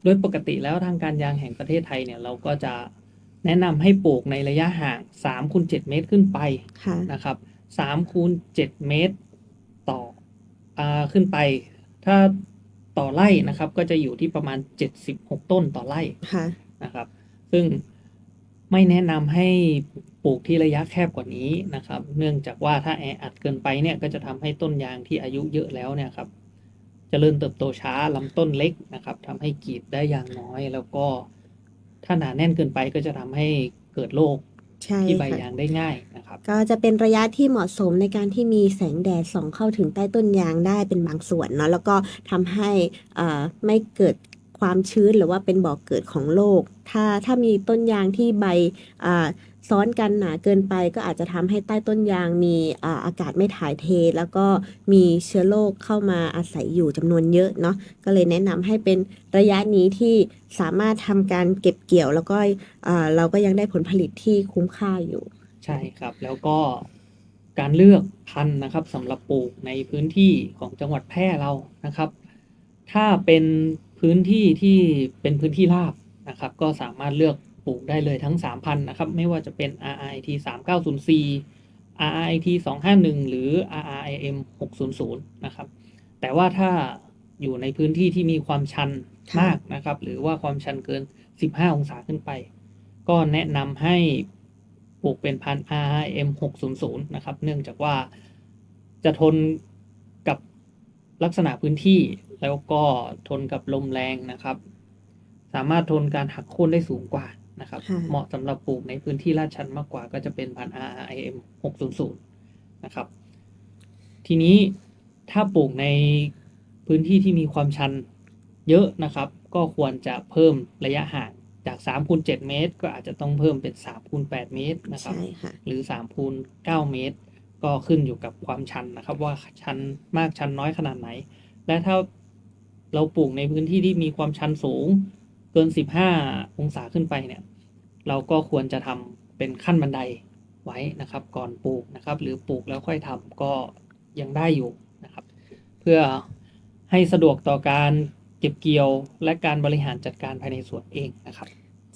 โดยปกติแล้วทางการยางแห่งประเทศไทยเนี่ยเราก็จะแนะนำให้ปลูกในระยะห่าง 3x7 เมตรขึ้นไปนะครับ 3x7 เมตรต่อขึ้นไปถ้าต่อไร่นะครับก็จะอยู่ที่ประมาณ76 ต้นต่อไร่นะครับซึ่งไม่แนะนำให้ปลูกที่ระยะแคบกว่านี้นะครับเนื่องจากว่าถ้าแออัดเกินไปเนี่ยก็จะทำให้ต้นยางที่อายุเยอะแล้วเนี่ยครับเจริญเติบโตช้าลำต้นเล็กนะครับทำให้กรีดได้ยางน้อยแล้วก็ถ้าหนาแน่นเกินไปก็จะทำให้เกิดโรคที่ใบยางได้ง่ายนะครับก็จะเป็นระยะที่เหมาะสมในการที่มีแสงแดดส่องเข้าถึงใต้ต้นยางได้เป็นบางส่วนเนาะแล้วก็ทำให้ไม่เกิดความชื้นหรือว่าเป็นบ่อเกิดของโรคถ้ามีต้นยางที่ใบซ้อนกันหนาเกินไปก็อาจจะทำให้ใต้ต้นยางมีอากาศไม่ถ่ายเทแล้วก็มีเชื้อโรคเข้ามาอาศัยอยู่จำนวนเยอะเนาะก็เลยแนะนำให้เป็นระยะนี้ที่สามารถทำการเก็บเกี่ยวแล้วก็เราก็ยังได้ผลผลิตที่คุ้มค่าอยู่ใช่ครับแล้วก็การเลือกพันธุ์นะครับสำหรับปลูกในพื้นที่ของจังหวัดแพร่เรานะครับถ้าเป็นพื้นที่ที่เป็นพื้นที่ราบนะครับก็สามารถเลือกปลูกได้เลยทั้ง 3,000 นะครับไม่ว่าจะเป็น RRIT 3904 RRIT 251หรือ RRIM 600นะครับแต่ว่าถ้าอยู่ในพื้นที่ที่มีความชันมากนะครับหรือว่าความชันเกิน15 องศาขึ้นไปก็แนะนำให้ปลูกเป็นพันธุ์ RRM 600นะครับเนื่องจากว่าจะทนกับลักษณะพื้นที่แล้วก็ทนกับลมแรงนะครับสามารถทนการหักโค่นได้สูงกว่า นะครับ ค่ะ เหมาะสำหรับปลูกในพื้นที่ลาดชันมากกว่าก็จะเป็นพันธุ์ RRIM 600นะครับทีนี้ถ้าปลูกในพื้นที่ที่มีความชันเยอะนะครับก็ควรจะเพิ่มระยะห่างจาก3 คูณ 7 เมตรก็อาจจะต้องเพิ่มเป็น3 คูณ 8 เมตรนะครับ ใช่ค่ะ หรือ3 คูณ 9 เมตร ก็ขึ้นอยู่กับความชันนะครับว่าชันมากชันน้อยขนาดไหนและถ้าเราปลูกในพื้นที่ที่มีความชันสูงเกิน15 องศาขึ้นไปเนี่ยเราก็ควรจะทำเป็นขั้นบันไดไว้นะครับก่อนปลูกนะครับหรือปลูกแล้วค่อยทำก็ยังได้อยู่นะครับเพื่อให้สะดวกต่อการเก็บเกี่ยวและการบริหารจัดการภายในสวนเองนะครับ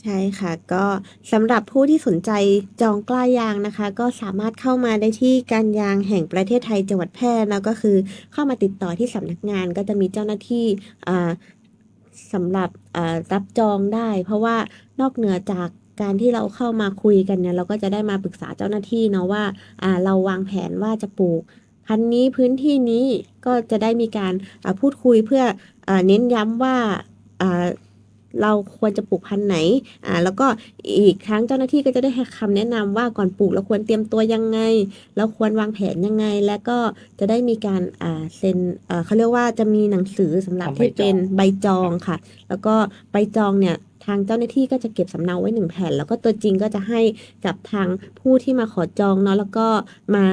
ใช่ค่ะก็สำหรับผู้ที่สนใจจองกล้ายางนะคะ ก็สามารถเข้ามาได้ที่การยางแห่งประเทศไทยจังหวัดแพร่แล้วก็คือเข้ามาติดต่อที่สำนักงานก็จะมีเจ้าหน้าที่สำหรับรับจองได้ เพราะว่านอกเหนือจากการที่เราเข้ามาคุยกันเนี่ยเราก็จะได้มาปรึกษาเจ้าหน้าที่เนาะว่าเราวางแผนว่าจะปลูกพันธุ์นี้พื้นที่นี้ก็จะได้มีการพูดคุยเพื่อเน้นย้ำว่าเราควรจะปลูกพันธุ์ไหนแล้วก็อีกครั้งเจ้าหน้าที่ก็จะได้ให้คำแนะนำว่าก่อนปลูกเราควรเตรียมตัวยังไงเราควรวางแผนยังไงและก็จะได้มีการเซ็นเขาเรียกว่าจะมีหนังสือสำหรับที่เป็นใบจองค่ะแล้วก็ใบจองเนี่ยทางเจ้าหน้าที่ก็จะเก็บสำเนาไว้1 แผ่นแล้วก็ตัวจริงก็จะให้กับทางผู้ที่มาขอจองเนาะแล้วก็มา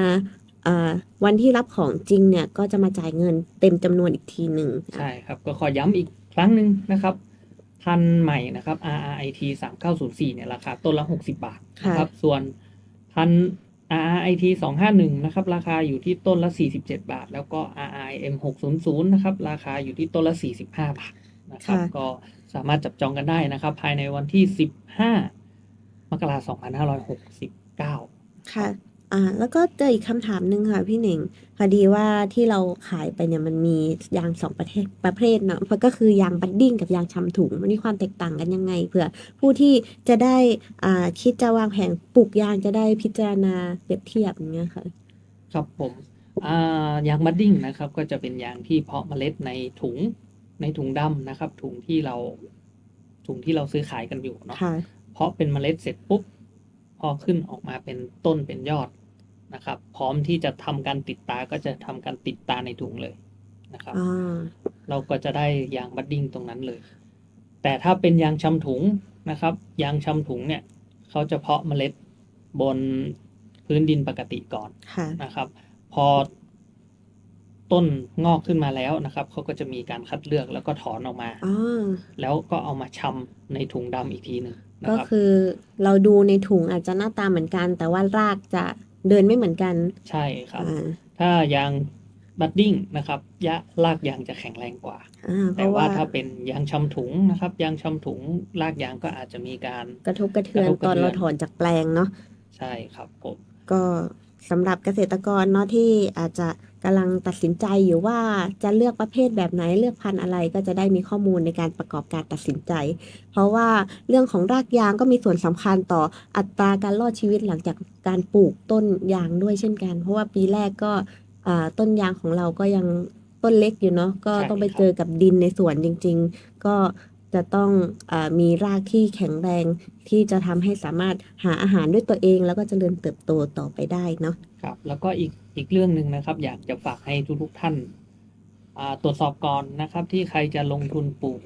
วันที่รับของจริงเนี่ยก็จะมาจ่ายเงินเต็มจำนวนอีกทีหนึ่ง ใช่ครับก็ขอย้ำอีกครั้งหนึ่งนะครับพันธุ์ใหม่นะครับ RRIT 3904เนี่ยราคาต้นละ60 บาทนะครับส่วนพันธุ์ RRIT 251นะครับราคาอยู่ที่ต้นละ47 บาทแล้วก็ RRIM 600นะครับราคาอยู่ที่ต้นละ45 บาทนะครับก็สามารถจับจองกันได้นะครับภายในวันที่15 มกราคม 2569ค่ะแล้วก็เจออีกคำถามหนึ่งค่ะพี่เหน่งพอดีว่าที่เราขายไปเนี่ยมันมียาง2ประเภทเนาะก็คือยางบัดดิ้งกับยางชำถุงมันมีความแตกต่างกันยังไงเผื่อผู้ที่จะได้คิดจะวางแผนปลูกยางจะได้พิจารณาเปรียบเทียบอย่างเงี้ยค่ะครับผมยางบัดดิ้งนะครับก็จะเป็นยางที่เพาะเมล็ดในถุงดำนะครับถุงที่เราซื้อขายกันอยู่เนาะเพาะเป็นเมล็ดเสร็จปุ๊บพอขึ้นออกมาเป็นต้นเป็นยอดนะครับพร้อมที่จะทำการติดตาก็จะทำการติดตาในถุงเลยนะครับเราก็จะได้ยางบัดดิ้งตรงนั้นเลยแต่ถ้าเป็นยางชำถุงนะครับยางชำถุงเนี่ยเขาจะเพาะเมล็ดบนพื้นดินปกติก่อนนะครับพอต้นงอกขึ้นมาแล้วนะครับเขาก็จะมีการคัดเลือกแล้วก็ถอนออกมาแล้วก็เอามาชำในถุงดำอีกทีหนึ่งก็คือเราดูในถุงอาจจะหน้าตาเหมือนกันแต่ว่ารากจะเดินไม่เหมือนกันใช่ครับถ้ายางบัดดิ้งนะครับรากยางจะแข็งแรงกว่าแต่ว่าถ้าเป็นยางชำถุงนะครับยางชำถุงรากยางก็อาจจะมีการกระทบกระเทือนตอนเราถอนจากแปลงเนาะใช่ครับผมก็สำหรับเกษตรกรเนาะที่อาจจะกำลังตัดสินใจอยู่ว่าจะเลือกประเภทแบบไหนเลือกพันธุ์อะไรก็จะได้มีข้อมูลในการประกอบการตัดสินใจเพราะว่าเรื่องของรากยางก็มีส่วนสำคัญต่ออัตราการรอดชีวิตหลังจากการปลูกต้นยางด้วยเช่นกันเพราะว่าปีแรกก็ต้นยางของเราก็ยังต้นเล็กอยู่เนาะก็ต้องไปเจอกับดินในสวนจริงๆก็จะต้องมีรากที่แข็งแรงที่จะทำให้สามารถหาอาหารด้วยตัวเองแล้วก็เจริญเติบโตต่อไปได้เนาะครับแล้วก็อีกเรื่องหนึ่งนะครับอยากจะฝากให้ทุกท่านตรวจสอบก่อนนะครับที่ใครจะลงทุนปลูก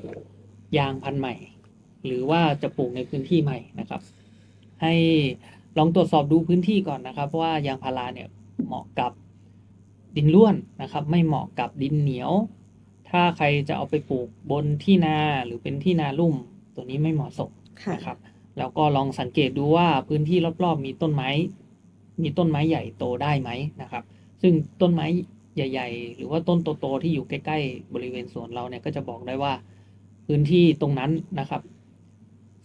ยางพันธุ์ใหม่หรือว่าจะปลูกในพื้นที่ใหม่นะครับให้ลองตรวจสอบดูพื้นที่ก่อนนะครับว่ายางพาราเนี่ยเหมาะกับดินร่วนนะครับไม่เหมาะกับดินเหนียวถ้าใครจะเอาไปปลูกบนที่นาหรือเป็นที่นาลุ่มตัวนี้ไม่เหมาะสมนะครับแล้วก็ลองสังเกตดูว่าพื้นที่รอบๆมีต้นไม้ใหญ่โตได้ไหมนะครับซึ่งต้นไม้ใหญ่ๆหรือว่าต้นโตๆที่อยู่ใกล้ๆบริเวณสวนเราเนี่ยก็จะบอกได้ว่าพื้นที่ตรงนั้นนะครับ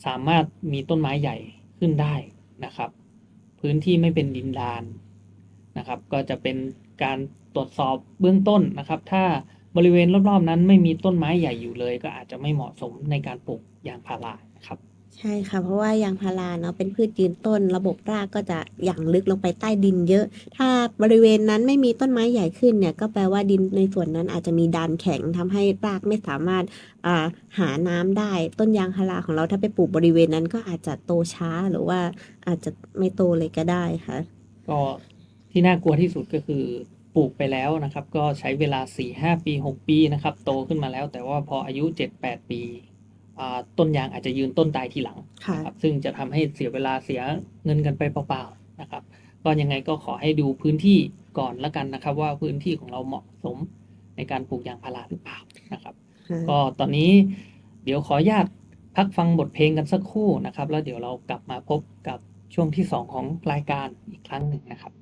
สามารถมีต้นไม้ใหญ่ขึ้นได้นะครับพื้นที่ไม่เป็นดินดานนะครับก็จะเป็นการตรวจสอบเบื้องต้นนะครับถ้าบริเวณรอบๆนั้นไม่มีต้นไม้ใหญ่อยู่เลยก็อาจจะไม่เหมาะสมในการปลูกยางพารานะครับ ใช่ค่ะเพราะว่ายางพาราเนาะเป็นพืชยืนต้นระบบรากก็จะอย่างลึกลงไปใต้ดินเยอะ ถ้าบริเวณนั้นไม่มีต้นไม้ใหญ่ขึ้นเนี่ยก็แปลว่าดินในส่วนนั้นอาจจะมีดานแข็งทำให้รากไม่สามารถหาน้ำได้ต้นยางพาราของเราถ้าไปปลูกบริเวณนั้นก็อาจจะโตช้าหรือว่าอาจจะไม่โตเลยก็ได้ค่ะ ก็ที่น่ากลัวที่สุดก็คือปลูกไปแล้วนะครับ ก็ใช้เวลา 4-5 ปี 6 ปีนะครับโตขึ้นมาแล้ว แต่ว่าพออายุ 7-8 ปีต้นยางอาจจะยืนต้นตายทีหลังนะครับซึ่งจะทำให้เสียเวลาเสียเงินกันไปเปล่าๆนะครับก็ยังไงก็ขอให้ดูพื้นที่ก่อนละกันนะครับ ว่าพื้นที่ของเราเหมาะสมในการปลูกยางพาราหรือเปล่านะครับก็ตอนนี้เดี๋ยวขออนุญาตพักฟังบทเพลงกันสักครู่นะครับแล้วเดี๋ยวเรากลับมาพบกับช่วงที่ 2 ของรายการอีกครั้งหนึ่งนะครับ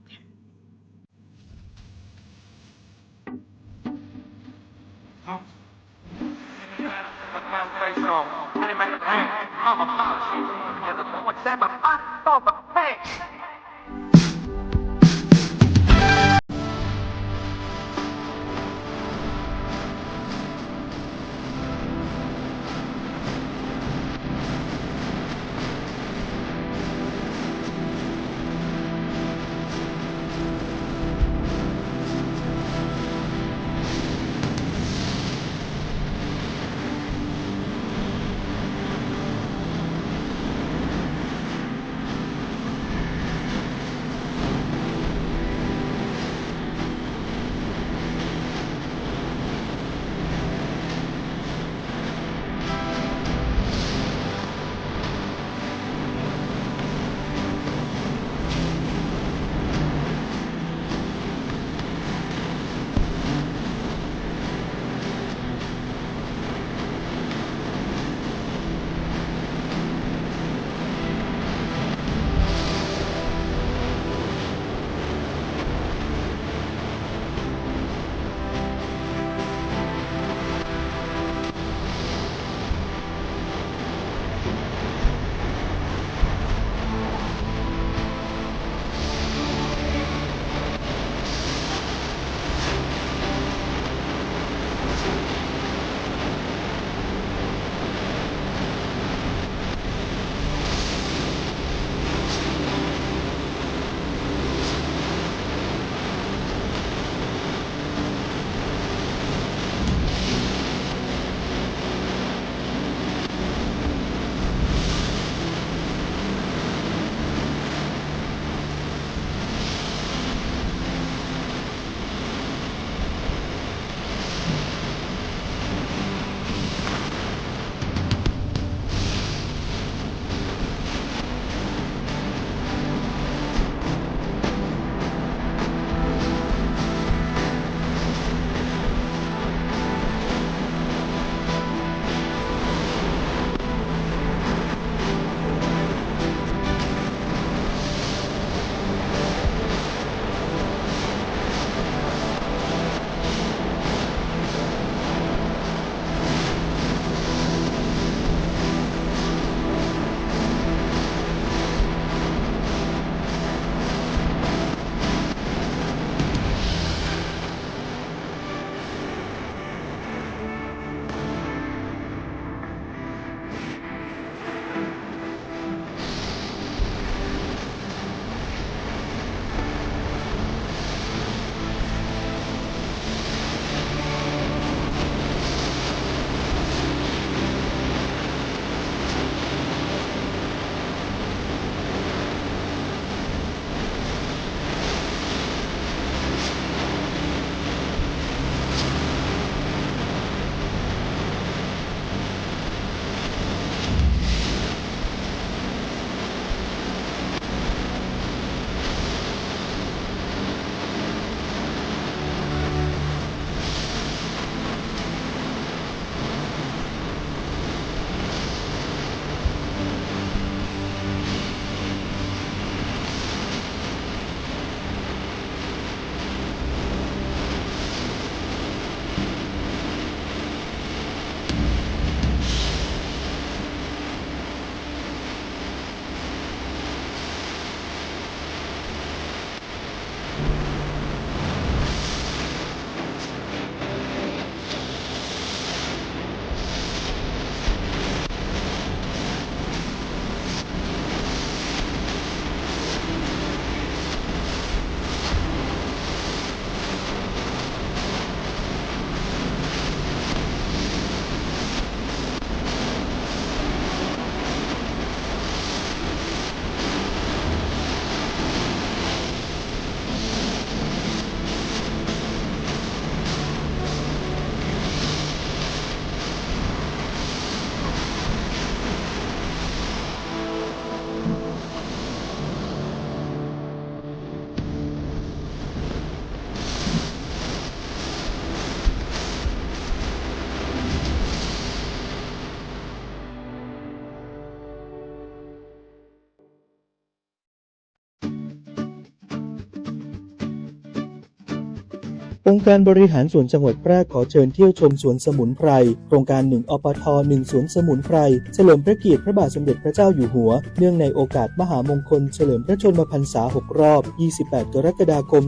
องค์การบริหารส่วนจังหวัดแพร่ขอเชิญเที่ยวชมสวนสมุนไพรโครงการ1 อปท. 1 สวนสมุนไพรเฉลิมพระเกียรติพระบาทสมเด็จพระเจ้าอยู่หัวเนื่องในโอกาสมหามงคลเฉลิมพระชนมพรรษา6 รอบ 28 กรกฎาคม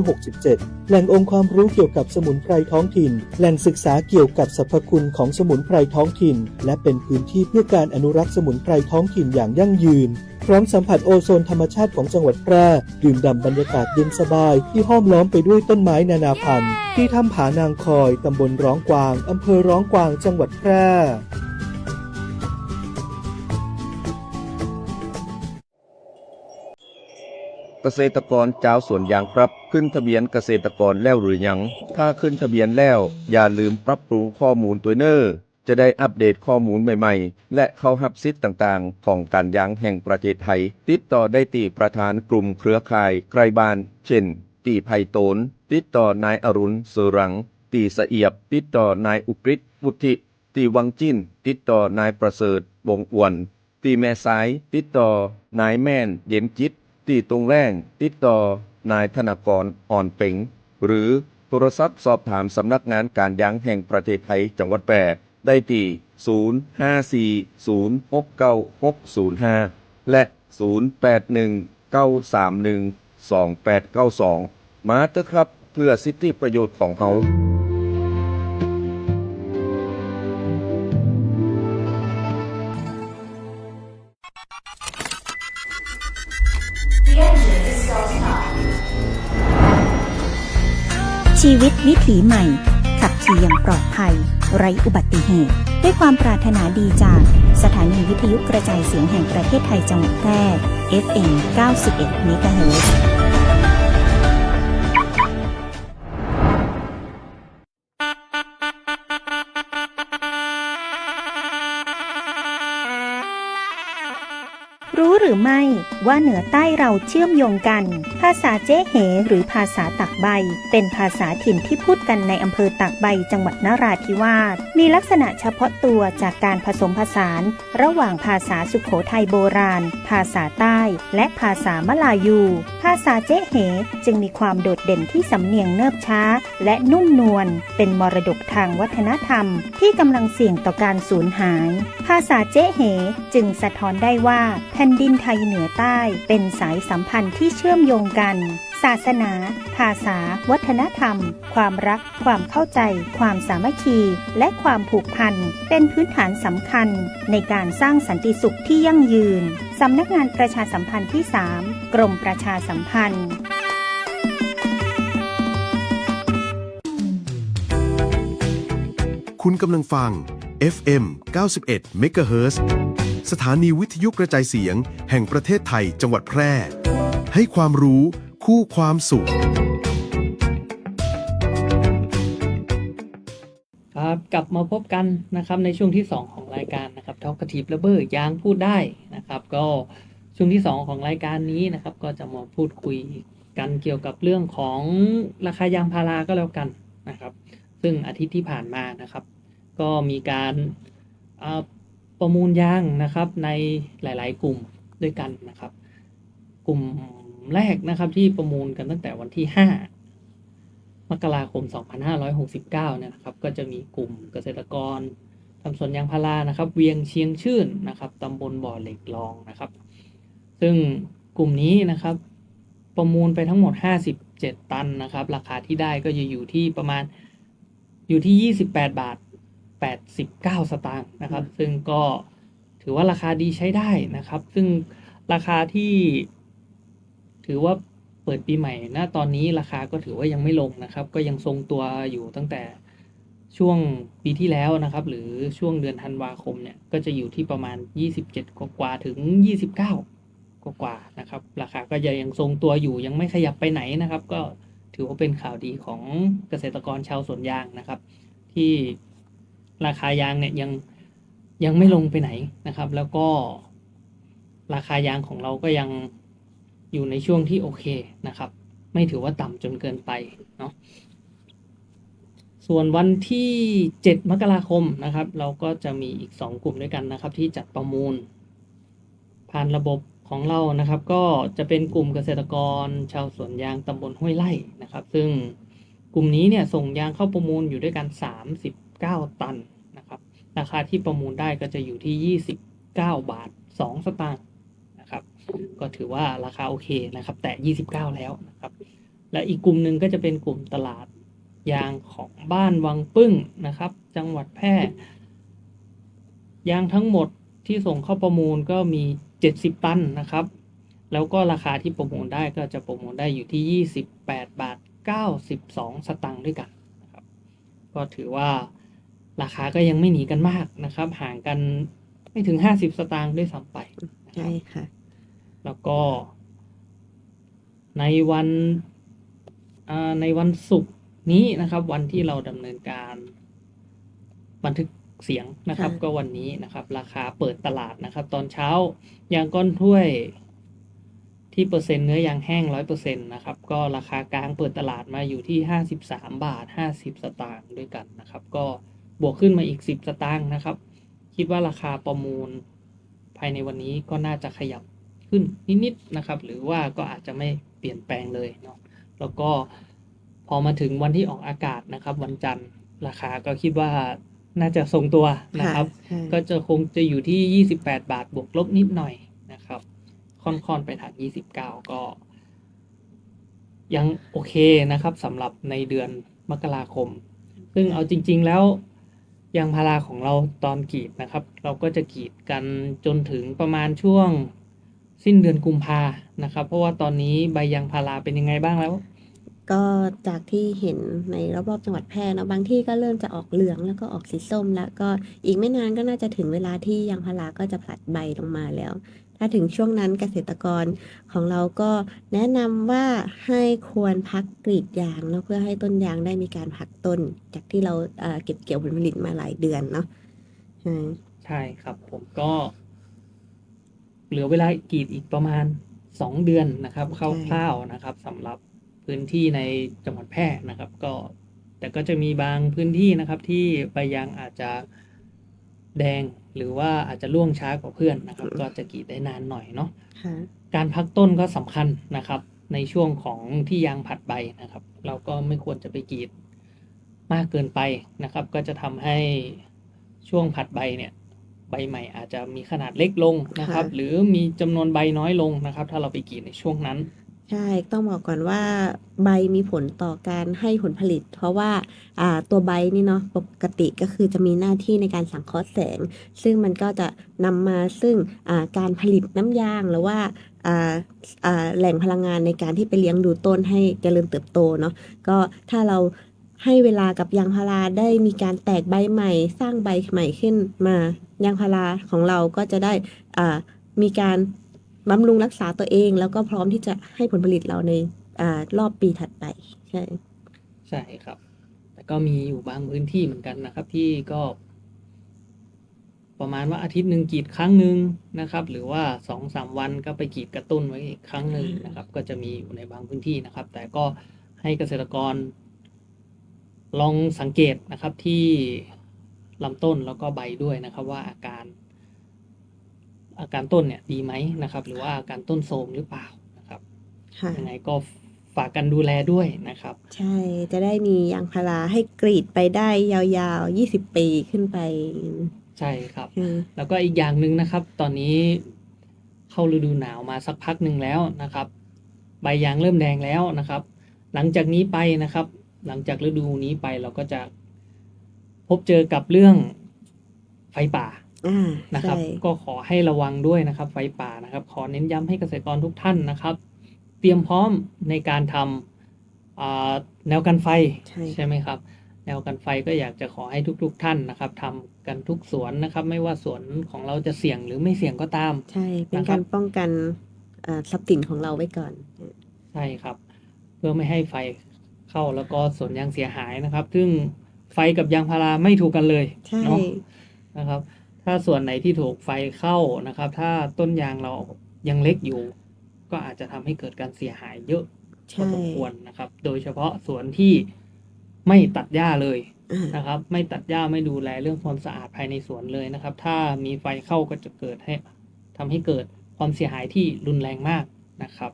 2567 แหล่งองค์ความรู้เกี่ยวกับสมุนไพรท้องถิ่นแหล่งศึกษาเกี่ยวกับสรรพคุณของสมุนไพรท้องถิ่นและเป็นพื้นที่เพื่อการอนุรักษ์สมุนไพรท้องถิ่นอย่างยั่งยืนพร้อมสัมผัสโอโซนธรรมชาติของจังหวัดแพร่ดื่มด่ำบรรยากาศเย็นสบายที่ห้อมล้อมไปด้วยต้นไม้นานาพันธุ์ที่ถ้ำผานางคอยตำบลร้องกวางอำเภอร้องกวางจังหวัดแพร่เกษตรกรเจ้าสวนยางครับขึ้นทะเบียนเกษตรกรแล้วหรือยังถ้าขึ้นทะเบียนแล้วอย่าลืมปรับปรุงข้อมูลตัวเนอร์จะได้อัปเดตข้อมูลใหม่ๆและเข้ารับสิทธิ์ต่างๆของการยางแห่งประเทศไทยติดต่อได้ที่ประธานกลุ่มเครือข่ายใกล้บ้านเช่นตีไผ่โตนติดต่อนายอรุณเสรังตีสะเอียบติดต่อนายอุกฤษวุฒิตีวังจิ้นติดต่อนายประเสริฐวงอ้วนตีแม่สายติดต่อนายแม่นเย็นจิตตีตรงแรงติดต่อนายธนกรอ่อนเป๋งหรือโทรศัพท์สอบถามสำนักงานการยางแห่งประเทศไทยจังหวัดแพร่ได้ที่0540696605และ0819312892มาเถอะครับเพื่อสิทธิประโยชน์ของเขาชีวิตวิถีใหม่ขับขี่อย่างปลอดภัยไร้อุบัติเหตุด้วยความปรารถนาดีจากสถานีวิทยุกระจายเสียงแห่งประเทศไทยจังหวัดแพร่ FM 91 เมกะเฮิรตซ์ รู้หรือไม่ว่าเหนือใต้เราเชื่อมโยงกันภาษาเจ๊เหหรือภาษาตักใบเป็นภาษาถิ่นที่พูดกันในอำเภอตักใบจังหวัดนราธิวาสมีลักษณะเฉพาะตัวจากการผสมผสานระหว่างภาษาสุโขทัยโบราณภาษาใต้และภาษามลายูภาษาเจ๊เหจึงมีความโดดเด่นที่สำเนียงเนิบช้าและนุ่มนวลเป็นมรดกทางวัฒนธรรมที่กำลังเสี่ยงต่อการสูญหายภาษาเจ๊เหจึงสะท้อนได้ว่าแผ่นดินไทยเหนือใต้เป็นสายสัมพันธ์ที่เชื่อมโยงกันศาสนาภาษาวัฒนธรรมความรักความเข้าใจความสามัคคีและความผูกพันเป็นพื้นฐานสำคัญในการสร้างสันติสุขที่ยั่งยืนสำนักงานประชาสัมพันธ์ที่ 3 กรมประชาสัมพันธ์คุณกำลังฟัง FM 91 เมกะเฮิรตซ์สถานีวิทยุกระจายเสียงแห่งประเทศไทยจังหวัดแพร่ให้ความรู้คู่ความสุขครับกลับมาพบกันนะครับในช่วงที่ 2 ของรายการนะครับ Talkative Rubber ยางพูดได้นะครับก็ช่วงที่ 2 ของรายการนี้นะครับก็จะมาพูดคุยกันเกี่ยวกับเรื่องของราคายางพาราก็แล้วกันนะครับซึ่งอาทิตย์ที่ผ่านมานะครับก็มีการประมูลยางนะครับในหลายๆกลุ่มด้วยกันนะครับกลุ่มแรกนะครับที่ประมูลกันตั้งแต่วันที่5มกราคม2569เนี่ยนะครับก็จะมีกลุ่มเกษตรกรทำสวนยางพารานะครับเวียงเชียงชื่นนะครับตำบลบ่อเหล็กรองนะครับซึ่งกลุ่มนี้นะครับประมูลไปทั้งหมด57ตันนะครับราคาที่ได้ก็จะอยู่ที่ประมาณอยู่ที่28 บาท89 สตางค์นะครับซึ่งก็ถือว่าราคาดีใช้ได้นะครับซึ่งราคาที่ถือว่าเปิดปีใหม่ณตอนนี้ราคาก็ถือว่ายังไม่ลงนะครับก็ยังทรงตัวอยู่ตั้งแต่ช่วงปีที่แล้วนะครับหรือช่วงเดือนธันวาคมเนี่ยก็จะอยู่ที่ประมาณ27กว่าถึง29กว่านะครับราคาก็ยังทรงตัวอยู่ยังไม่ขยับไปไหนนะครับก็ถือว่าเป็นข่าวดีของเกษตรกรชาวสวนยางนะครับที่ราคายางเนี่ยยังไม่ลงไปไหนนะครับแล้วก็ราคายางของเราก็ยังอยู่ในช่วงที่โอเคนะครับไม่ถือว่าต่ำจนเกินไปเนาะส่วนวันที่7มกราคมนะครับเราก็จะมีอีก2กลุ่มด้วยกันนะครับที่จัดประมูลผ่านระบบของเรานะครับก็จะเป็นกลุ่มเกษตรกรชาวสวนยางตำบลห้วยไร่นะครับซึ่ง กลุ่มนี้เนี่ยส่งยางเข้าประมูลอยู่ด้วยกัน39ตันนะครับราคาที่ประมูลได้ก็จะอยู่ที่29บาท2สตางค์นะครับก็ถือว่าราคาโอเคนะครับแต่29แล้วนะครับและอีกกลุ่มหนึ่งก็จะเป็นกลุ่มตลาดยางของบ้านวังปึ้งนะครับจังหวัดแพร่ยางทั้งหมดที่ส่งเข้าประมูลก็มี70ตันนะครับแล้วก็ราคาที่ประมูลได้ก็จะประมูลได้อยู่ที่28บาท92สตางค์ด้วยกันนะครับก็ถือว่าราคาก็ยังไม่หนีกันมากนะครับห่างกันไม่ถึง50สตางค์ด้วยซ้ำไปใช่ค่ะแล้วก็ในวันศุกร์นี้นะครับวันที่เราดำเนินการบันทึกเสียงนะครับก็วันนี้นะครับราคาเปิดตลาดนะครับตอนเช้ายางก้อนถ้วยที่เปอร์เซ็นต์เนื้อยางแห้ง 100% นะครับก็ราคากลางเปิดตลาดมาอยู่ที่53บาท50สตางค์ด้วยกันนะครับก็บวกขึ้นมาอีก10สตางค์นะครับคิดว่าราคาประมูลภายในวันนี้ก็น่าจะขยับขึ้นนิดๆนะครับหรือว่าก็อาจจะไม่เปลี่ยนแปลงเลยเนาะแล้วก็พอมาถึงวันที่ออกอากาศนะครับวันจันทร์ราคาก็คิดว่าน่าจะทรงตัวนะครับก็จะคงจะอยู่ที่28บาทบวกลบนิดหน่อยนะครับค่อนๆไปทาง29ก็ยังโอเคนะครับสำหรับในเดือนมกราคมซึ่งเอาจริงๆแล้วยางพาราของเราตอนกรีดนะครับเราก็จะกรีดกันจนถึงประมาณช่วงสิ้นเดือนกุมภานะครับเพราะว่าตอนนี้ใบยางพาราเป็นยังไงบ้างแล้วก็จากที่เห็นในรอบๆจังหวัดแพร่เนาะบางที่ก็เริ่มจะออกเหลืองแล้วก็ออกสีส้มแล้วก็อีกไม่นานก็น่าจะถึงเวลาที่ยางพาราก็จะผลัดใบลงมาแล้วถ้าถึงช่วงนั้นเกษตรกรของเราก็แนะนำว่าให้ควรพักกรีดยางเนาะเพื่อให้ต้นยางได้มีการพักต้นจากที่เราเก็บเกี่ยวผลผลิตมาหลายเดือนเนาะใช่ครับผมก็เหลือเวลากรีดอีกประมาณ2เดือนนะครับคร่าวๆนะครับสำหรับพื้นที่ในจังหวัดแพร่นะครับก็แต่ก็จะมีบางพื้นที่นะครับที่ใบยางอาจจะแดงหรือว่าอาจจะร่วงช้ากว่าเพื่อนนะครับก็จะกรีดได้นานหน่อยเนาะการพักต้นก็สำคัญนะครับในช่วงของที่ยางผัดใบนะครับเราก็ไม่ควรจะไปกรีดมากเกินไปนะครับก็จะทำให้ช่วงผัดใบเนี่ยใบใหม่อาจจะมีขนาดเล็กลงนะครับหรือมีจำนวนใบน้อยลงนะครับถ้าเราไปกรีดในช่วงนั้นใช่ต้องบอกก่อนว่าใบมีผลต่อการให้ผลผลิตเพราะว่าตัวใบนี่เนาะปกติก็คือจะมีหน้าที่ในการสังเคราะห์แสงซึ่งมันก็จะนำมาซึ่งการผลิตน้ำยางหรือว่าแหล่งพลังงานในการที่ไปเลี้ยงดูต้นให้เจริญเติบโตเนาะก็ถ้าเราให้เวลากับยางพาราได้มีการแตกใบใหม่สร้างใบใหม่ขึ้นมายางพาราของเราก็จะได้มีการบำรุงรักษาตัวเองแล้วก็พร้อมที่จะให้ผลผลิตเราในรอบปีถัดไปใช่ครับแต่ก็มีอยู่บางพื้นที่เหมือนกันนะครับที่ก็ประมาณว่าอาทิตย์หนึ่งกรีดครั้งหนึ่งนะครับหรือว่า 2-3 วันก็ไปกรีดกระตุ้นไว้อีกครั้งหนึ่งนะครับก็จะมีอยู่ในบางพื้นที่นะครับแต่ก็ให้เกษตรกรลองสังเกตนะครับที่ลำต้นแล้วก็ใบด้วยนะครับว่าอาการต้นเนี่ยดีไหมนะครับหรือว่าอาการต้นโทรมหรือเปล่านะครับยังไงก็ฝากกันดูแลด้วยนะครับใช่จะได้มียางพาราให้กรีดไปได้ยาวๆ20ปีขึ้นไปใช่ครับแล้วก็อีกอย่างหนึ่งนะครับตอนนี้เข้าฤดูหนาวมาสักพักหนึ่งแล้วนะครับใบยางเริ่มแดงแล้วนะครับหลังจากนี้ไปนะครับหลังจากฤดูนี้ไปเราก็จะพบเจอกับเรื่องไฟป่านะครับก็ขอให้ระวังด้วยนะครับไฟป่านะครับขอเน้นย้ำให้เกษตรกรทุกท่านนะครับเตรียมพร้อมในการทำแนวกันไฟใช่ไหมครับแนวกันไฟก็อยากจะขอให้ทุกท่านนะครับทำกันทุกสวนนะครับไม่ว่าสวนของเราจะเสี่ยงหรือไม่เสี่ยงก็ตามใช่เป็นการป้องกันทรัพย์สินของเราไว้ก่อนใช่ครับเพื่อไม่ให้ไฟเข้าแล้วก็สวนยางเสียหายนะครับซึ่งไฟกับยางพาราไม่ถูกกันเลยเนาะนะครับถ้าส่วนไหนที่ถูกไฟเข้านะครับถ้าต้นยางเรายังเล็กอยู่ก็อาจจะทำให้เกิดการเสียหายเยอะพอสมควรนะครับโดยเฉพาะสวนที่ไม่ตัดหญ้าเลยนะครับไม่ตัดหญ้าไม่ดูแลเรื่องความสะอาดภายในสวนเลยนะครับถ้ามีไฟเข้าก็จะทำให้เกิดความเสียหายที่รุนแรงมากนะครับ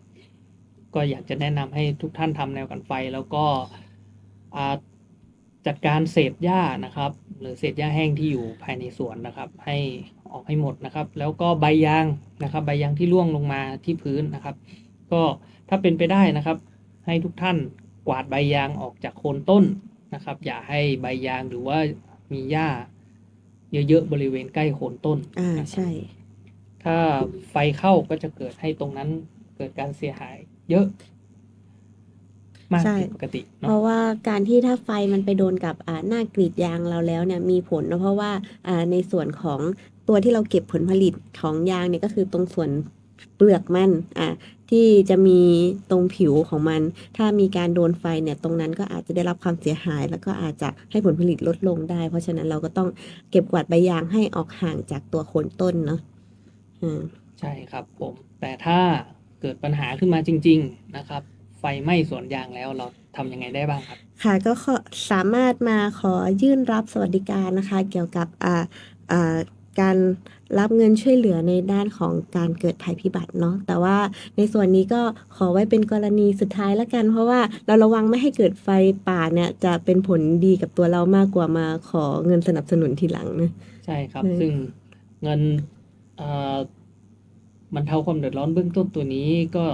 ก็อยากจะแนะนำให้ทุกท่านทำแนวกันไฟแล้วก็ จัดการเศษหญ้านะครับ หรือเศษหญ้าแห้งที่อยู่ภายในสวนนะครับ ให้ออกให้หมดนะครับ แล้วก็ใบยางนะครับ ใบยางที่ร่วงลงมาที่พื้นนะครับ ก็ถ้าเป็นไปได้นะครับ ให้ทุกท่านกวาดใบยางออกจากโคนต้นนะครับ อย่าให้ใบยางหรือว่ามีหญ้าเยอะๆบริเวณใกล้โคนต้นใช่ ถ้าไฟเข้าก็จะเกิดให้ตรงนั้นเกิดการเสียหายเยอะมากผิดปกติเนาะ เพราะว่าการที่ถ้าไฟมันไปโดนกับหน้ากรีดยางเราแล้วเนี่ยมีผลนะเพราะว่าในส่วนของตัวที่เราเก็บผลผลิตของยางเนี่ยก็คือตรงส่วนเปลือกมันที่จะมีตรงผิวของมันถ้ามีการโดนไฟเนี่ยตรงนั้นก็อาจจะได้รับความเสียหายแล้วก็อาจจะให้ผลผลิตลดลงได้เพราะฉะนั้นเราก็ต้องเก็บกวาดใบยางให้ออกห่างจากตัวโคนต้นเนาะใช่ครับผมแต่ถ้าเกิดปัญหาขึ้นมาจริงๆนะครับไฟไหม้สวนยางแล้วเราทำยังไงได้บ้างครับค่ะก็สามารถมาขอยื่นรับสวัสดิการนะคะเกี่ยวกับการรับเงินช่วยเหลือในด้านของการเกิดภัยพิบัติเนาะแต่ว่าในส่วนนี้ก็ขอไว้เป็นกรณีสุดท้ายแล้วกันเพราะว่าเราระวังไม่ให้เกิดไฟป่าเนี่ยจะเป็นผลดีกับตัวเรามากกว่ามาขอเงินสนับสนุนทีหลังนะใช่ครับซึ่งเงินบรรเทาความเดือดร้อนเบื้องต้นตัวนี้ก็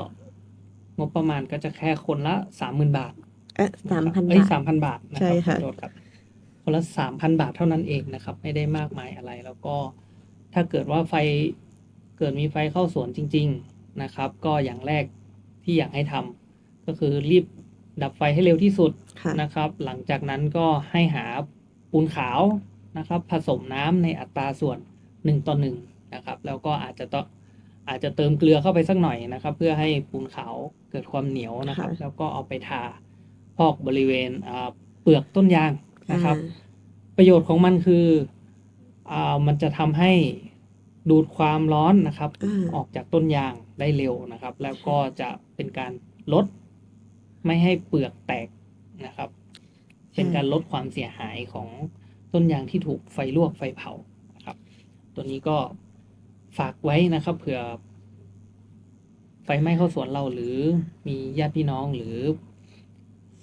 งบประมาณก็จะแค่คนละ 30,000 บาท3,000 บาท 3,000 บาทนะครับขอโทษครับคนละ 3,000 บาทเท่านั้นเองนะครับไม่ได้มากมายอะไรแล้วก็ถ้าเกิดว่ามีไฟเข้าสวนจริงๆนะครับก็อย่างแรกที่อยากให้ทำก็คือรีบดับไฟให้เร็วที่สุดนะครับหลังจากนั้นก็ให้หาปูนขาวนะครับผสมน้ำในอัตราส่วน1:1นะครับแล้วก็อาจจะเติมเกลือเข้าไปสักหน่อยนะครับเพื่อให้ปูนขาวเกิดความเหนียวนะครับแล้วก็เอาไปทาพอกบริเวณเปลือกต้นยางนะครับประโยชน์ของมันคือมันจะทำให้ดูดความร้อนนะครับออกจากต้นยางได้เร็วนะครับแล้วก็จะเป็นการลดไม่ให้เปลือกแตกนะครับเป็นการลดความเสียหายของต้นยางที่ถูกไฟลวกไฟเผานะครับตัวนี้ก็ฝากไว้นะครับเผื่อไฟไหม้เข้าสวนเราหรือมีญาติพี่น้องหรือ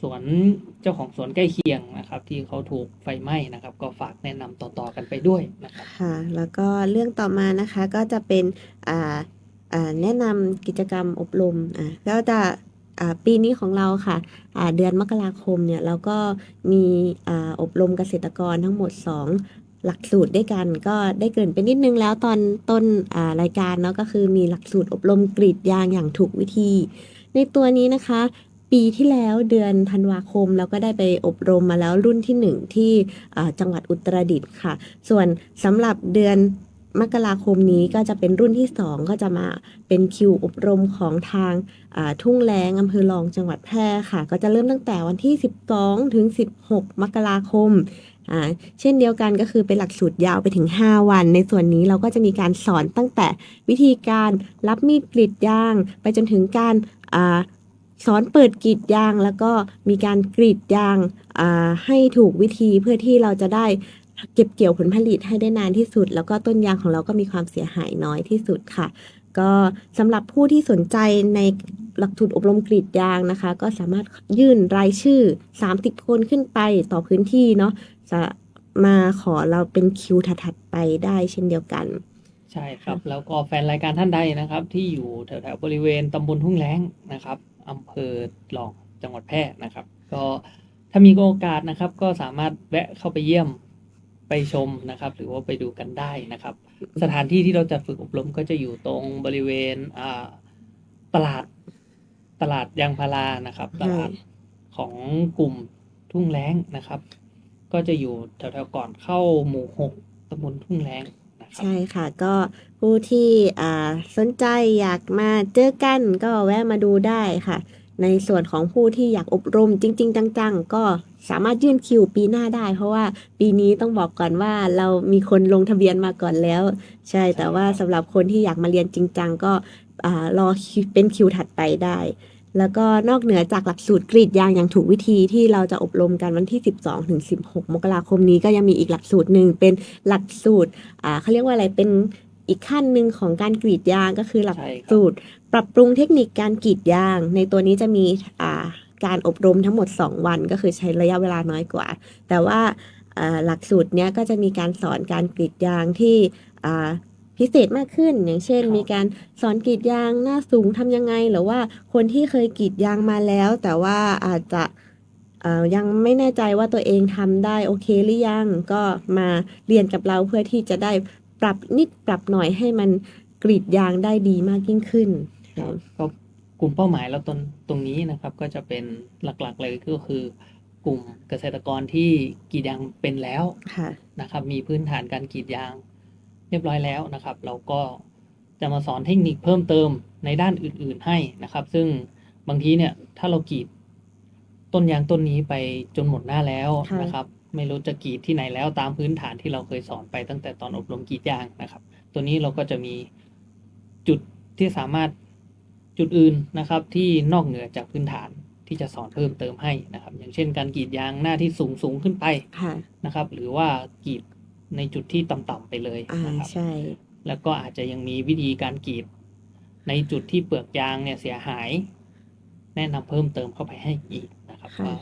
สวนเจ้าของสวนใกล้เคียงนะครับที่เขาถูกไฟไหม้นะครับก็ฝากแนะนำต่อๆกันไปด้วยนะครับค่ะแล้วก็เรื่องต่อมานะคะก็จะเป็นแนะนำกิจกรรมอบรมก็จะปีนี้ของเราค่ะเดือนมกราคมเนี่ยเราก็มีอบรมเกษตรกรทั้งหมด2หลักสูตรด้วยกันก็ได้เกริ่นไปนิดนึงแล้วตอนต้นรายการเนาะก็คือมีหลักสูตรอบรมกรีดยางอย่างถูกวิธีในตัวนี้นะคะปีที่แล้วเดือนธันวาคมเราก็ได้ไปอบรมมาแล้วรุ่นที่1ที่จังหวัดอุตรดิตถ์ค่ะส่วนสำหรับเดือนมกราคมนี้ก็จะเป็นรุ่นที่2ก็จะมาเป็นคิวอบรมของทางทุ่งแล้งอำเภอรองจังหวัดแพร่ค่ะก็จะเริ่มตั้งแต่วันที่12ถึง16มกราคมเช่นเดียวกันก็คือเป็นหลักสูตรยาวไปถึง5วันในส่วนนี้เราก็จะมีการสอนตั้งแต่วิธีการรับมีดกรีดยางไปจนถึงการสอนเปิดกรีดยางแล้วก็มีการกรีดยางให้ถูกวิธีเพื่อที่เราจะได้เก็บเกี่ยวผลผลิตให้ได้นานที่สุดแล้วก็ต้นยางของเราก็มีความเสียหายน้อยที่สุดค่ะก็สำหรับผู้ที่สนใจในหลักสูตรอบรมกรีดยางนะคะก็สามารถยื่นรายชื่อ30คนขึ้นไปต่อพื้นที่เนาะจะมาขอเราเป็นคิวถัดๆไปได้เช่นเดียวกันใช่ครับแล้วก็แฟนรายการท่านใดนะครับที่อยู่แถวๆบริเวณตำบลทุ่งแล้งนะครับอำเภอรองจังหวัดแพร่นะครับก็ถ้ามีโอกาสนะครับก็สามารถแวะเข้าไปเยี่ยมไปชมนะครับหรือว่าไปดูกันได้นะครับสถานที่ที่เราจะฝึกอบรมก็จะอยู่ตรงบริเวณตลาดยางพารานะครับตลาดของกลุ่มทุ่งแล้งนะครับก็จะอยู่แถวๆก่อนเข้าหมู่6ตำบลทุ่งแล้งใช่ค่ะก็ผู้ที่สนใจอยากมาเจอกันก็แวะมาดูได้ค่ะในส่วนของผู้ที่อยากอบรมจริงๆจังๆก็สามารถยื่นคิวปีหน้าได้เพราะว่าปีนี้ต้องบอกก่อนว่าเรามีคนลงทะเบียนมาก่อนแล้วใช่แต่ว่าสำหรับคนที่อยากมาเรียนจริงจังก็รอเป็นคิวถัดไปได้แล้วก็นอกเหนือจากหลักสูตรกรีดยางอย่างถูกวิธีที่เราจะอบรมกันวันที่12ถึง16มกราคมนี้ก็ยังมีอีกหลักสูตรหนึ่งเป็นหลักสูตรเขาเรียกว่าอะไรเป็นอีกขั้นหนึ่งของการกรีดยางก็คือหลักสูตรปรับปรุงเทคนิคการกรีดยางในตัวนี้จะมี การอบรมทั้งหมด2วันก็คือใช้ระยะเวลาน้อยกว่าแต่ว่าหลักสูตรเนี้ยก็จะมีการสอนการกรีดยางที่พิเศษมากขึ้นอย่างเช่นมีการสอนกรีดยางหน้าสูงทำยังไงหรือว่าคนที่เคยกรีดยางมาแล้วแต่ว่าอาจจะยังไม่แน่ใจว่าตัวเองทำได้โอเคหรือยังก็มาเรียนกับเราเพื่อที่จะได้ปรับนิดปรับหน่อยให้มันกรีดยางได้ดีมากยิ่งขึ้นก็กลุ่มเป้าหมายเราตรงนี้นะครับก็จะเป็นหลักๆเลยก็คือกลุ่มเกษตรกรที่กรีดยางเป็นแล้วนะครับมีพื้นฐานการกรีดยางเรียบร้อยแล้วนะครับเราก็จะมาสอนเทคนิคเพิ่มเติมในด้านอื่นๆให้นะครับซึ่งบางทีเนี่ยถ้าเรากรีดต้นยางต้นนี้ไปจนหมดหน้าแล้วนะครับไม่รู้จะกรีดที่ไหนแล้วตามพื้นฐานที่เราเคยสอนไปตั้งแต่ตอนอบรมกรีดยางนะครับตัวนี้เราก็จะมีจุดที่สามารถจุดอื่นนะครับที่นอกเหนือจากพื้นฐานที่จะสอนเพิ่มเติมให้นะครับอย่างเช่นการกรีดยางหน้าที่สูงขึ้นไปนะครับหรือว่ากรีดในจุดที่ต่ำๆไปเลยนะครับใช่แล้วก็อาจจะยังมีวิธีการกรีดในจุดที่เปลือกยางเนี่ยเสียหายแนะนำเพิ่มเติมเข้าไปให้อีกนะครับว่า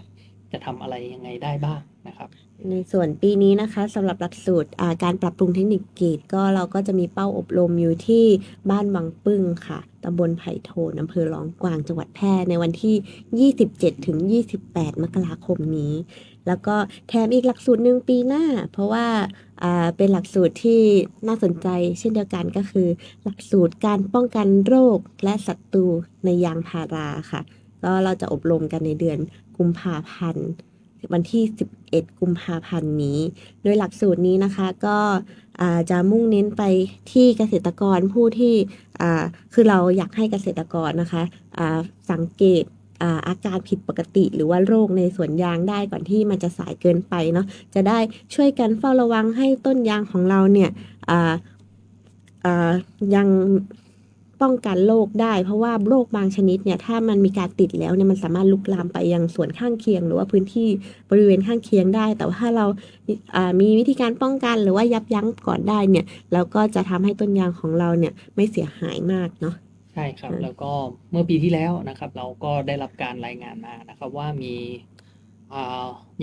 จะทำอะไรยังไงได้บ้างนะครับในส่วนปีนี้นะคะสำหรับหลักสูตรการปรับปรุงเทคนิคกรีดก็เราก็จะมีเป้าอบรมอยู่ที่บ้านวังปึ้งค่ะตำบลไผ่โทนอำเภอหลองกวางจังหวัดแพร่ในวันที่27ถึง28มกราคมนี้แล้วก็แถมอีกหลักสูตรหนึ่งปีหน้าเพราะว่าเป็นหลักสูตรที่น่าสนใจเช่นเดียวกันก็คือหลักสูตรการป้องกันโรคและศัตรูในยางพาราค่ะก็เราจะอบรมกันในเดือนกุมภาพันธ์วันที่11กุมภาพันธ์นี้โดยหลักสูตรนี้นะคะก็จะมุ่งเน้นไปที่เกษตรกรผู้ที่คือเราอยากให้เกษตรกรนะคะสังเกตอาการผิดปกติหรือว่าโรคในสวนยางได้ก่อนที่มันจะสายเกินไปเนาะจะได้ช่วยกันเฝ้าระวังให้ต้นยางของเราเนี่ยยังป้องกันโรคได้เพราะว่าโรคบางชนิดเนี่ยถ้ามันมีการติดแล้วเนี่ยมันสามารถลุกลามไปยังส่วนข้างเคียงหรือว่าพื้นที่บริเวณข้างเคียงได้แต่ว่าถ้าเรามีวิธีการป้องกันหรือว่ายับยั้งก่อนได้เนี่ยเราก็จะทำให้ต้นยางของเราเนี่ยไม่เสียหายมากเนาะใช่ครับแล้วก็เมื่อปีที่แล้วนะครับเราก็ได้รับการรายงานมานะครับว่ามี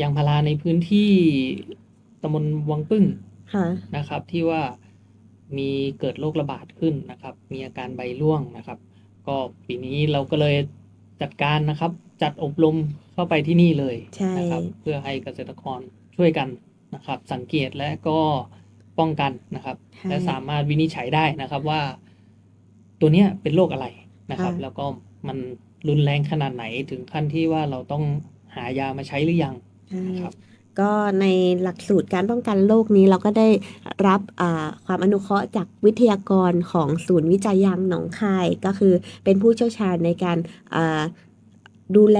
ยางพาราในพื้นที่ตำบลวังปึ้งนะครับที่ว่ามีเกิดโรคระบาดขึ้นนะครับมีอาการใบร่วงนะครับก็ปีนี้เราก็เลยจัดการนะครับจัดอบรมเข้าไปที่นี่เลยนะครับเพื่อให้เกษตรกรช่วยกันนะครับสังเกตและก็ป้องกันนะครับและสามารถวินิจฉัยได้นะครับว่าตัวเนี้ยเป็นโรคอะไรนะครับแล้วก็มันรุนแรงขนาดไหนถึงขั้นที่ว่าเราต้องหายามาใช้หรือยังนะครับก็ในหลักสูตรการป้องกันโรคนี้เราก็ได้รับความอนุเคราะห์จากวิทยากรของศูนย์วิจัยยางหนองคายก็คือเป็นผู้เชี่ยวชาญในการดูแล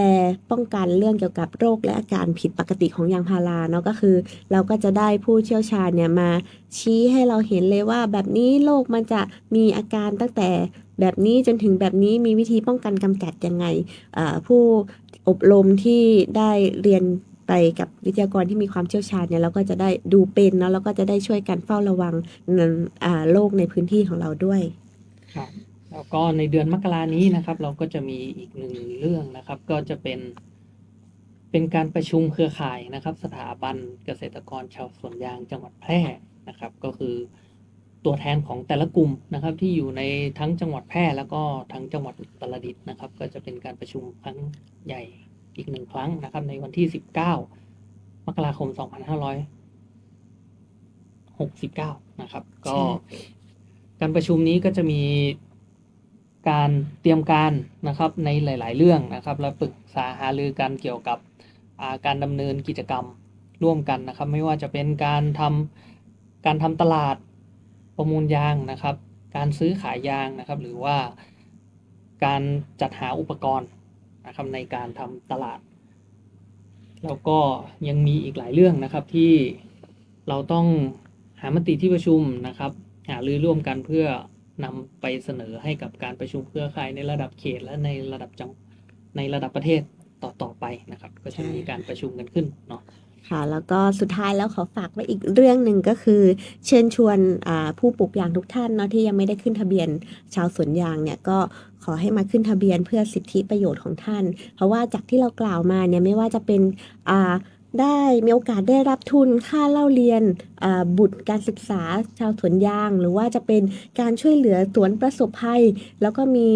ป้องกันเรื่องเกี่ยวกับโรคและอาการผิดปกติของยางพาราเนาะก็คือเราก็จะได้ผู้เชี่ยวชาญเนี่ยมาชี้ให้เราเห็นเลยว่าแบบนี้โรคมันจะมีอาการตั้งแต่แบบนี้จนถึงแบบนี้มีวิธีป้องกันกำจัดยังไงผู้อบรมที่ได้เรียนไปกับวิทยากรที่มีความเชี่ยวชาญเนี่ยเราก็จะได้ดูเป็นเนาะแล้วก็จะได้ช่วยกันเฝ้าระวังโรคในพื้นที่ของเราด้วยครับแล้วก็ในเดือนมกรานี้นะครับเราก็จะมีอีกหนึ่งเรื่องนะครับก็จะเป็นการประชุมเครือข่ายนะครับสถาบันเกษตรกรชาวสวนยางจังหวัดแพร่นะครับก็คือตัวแทนของแต่ละกลุ่มนะครับที่อยู่ในทั้งจังหวัดแพร่แล้วก็ทั้งจังหวัดอุตรดิตถ์นะครับก็จะเป็นการประชุมครั้งใหญ่อีก1ครั้งนะครับในวันที่19มกราคม2569นะครับก็การประชุมนี้ก็จะมีการเตรียมการนะครับในหลายๆเรื่องนะครับและปรึกษาหารือกันเกี่ยวกับการดำเนินกิจกรรมร่วมกันนะครับไม่ว่าจะเป็นการทำตลาดประมูลยางนะครับการซื้อขายยางนะครับหรือว่าการจัดหาอุปกรณ์นะครับในการทำตลาดแล้วก็ยังมีอีกหลายเรื่องนะครับที่เราต้องหามติที่ประชุมนะครับหารือร่วมกันเพื่อนำไปเสนอให้กับการประชุมเครือข่ายในระดับเขตและในระดับประเทศต่อไปนะครับก็จะมีการประชุมกันขึ้นเนาะ ค่ะแล้วก็สุดท้ายแล้วขอฝากไว้อีกเรื่องหนึ่งก็คือเชิญชวนผู้ปลูกยางทุกท่านเนาะที่ยังไม่ได้ขึ้นทะเบียนชาวสวนยางเนี่ยก็ขอให้มาขึ้นทะเบียนเพื่อสิทธิประโยชน์ของท่านเพราะว่าจากที่เรากล่าวมาเนี่ยไม่ว่าจะเป็นได้มีโอกาสได้รับทุนค่าเล่าเรียนบุตรการศึกษาชาวสวนยางหรือว่าจะเป็นการช่วยเหลือสวนประสบภัยแล้วก็มี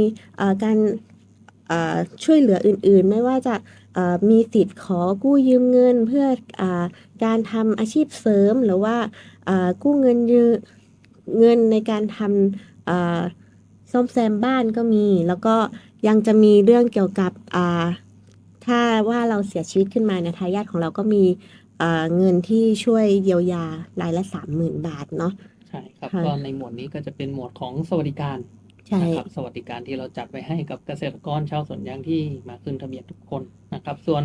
การช่วยเหลืออื่นๆไม่ว่าจะมีสิทธิ์ขอกู้ยืมเงินเพื่อการทำอาชีพเสริมหรือว่ากู้เงินในการทำซ่อมแซมบ้านก็มีแล้วก็ยังจะมีเรื่องเกี่ยวกับถ้าว่าเราเสียชีวิตขึ้นมาเนี่ยทายาทของเราก็มีเงินที่ช่วยเยียวยารายละ 30,000 บาทเนาะใช่ครับก็ในหมวดนี้ก็จะเป็นหมวดของสวัสดิการนะครับสวัสดิการที่เราจัดไว้ให้กับเกษตรกรชาวสวนยางที่มาขึ้นทะเบียนทุกคนนะครับส่วน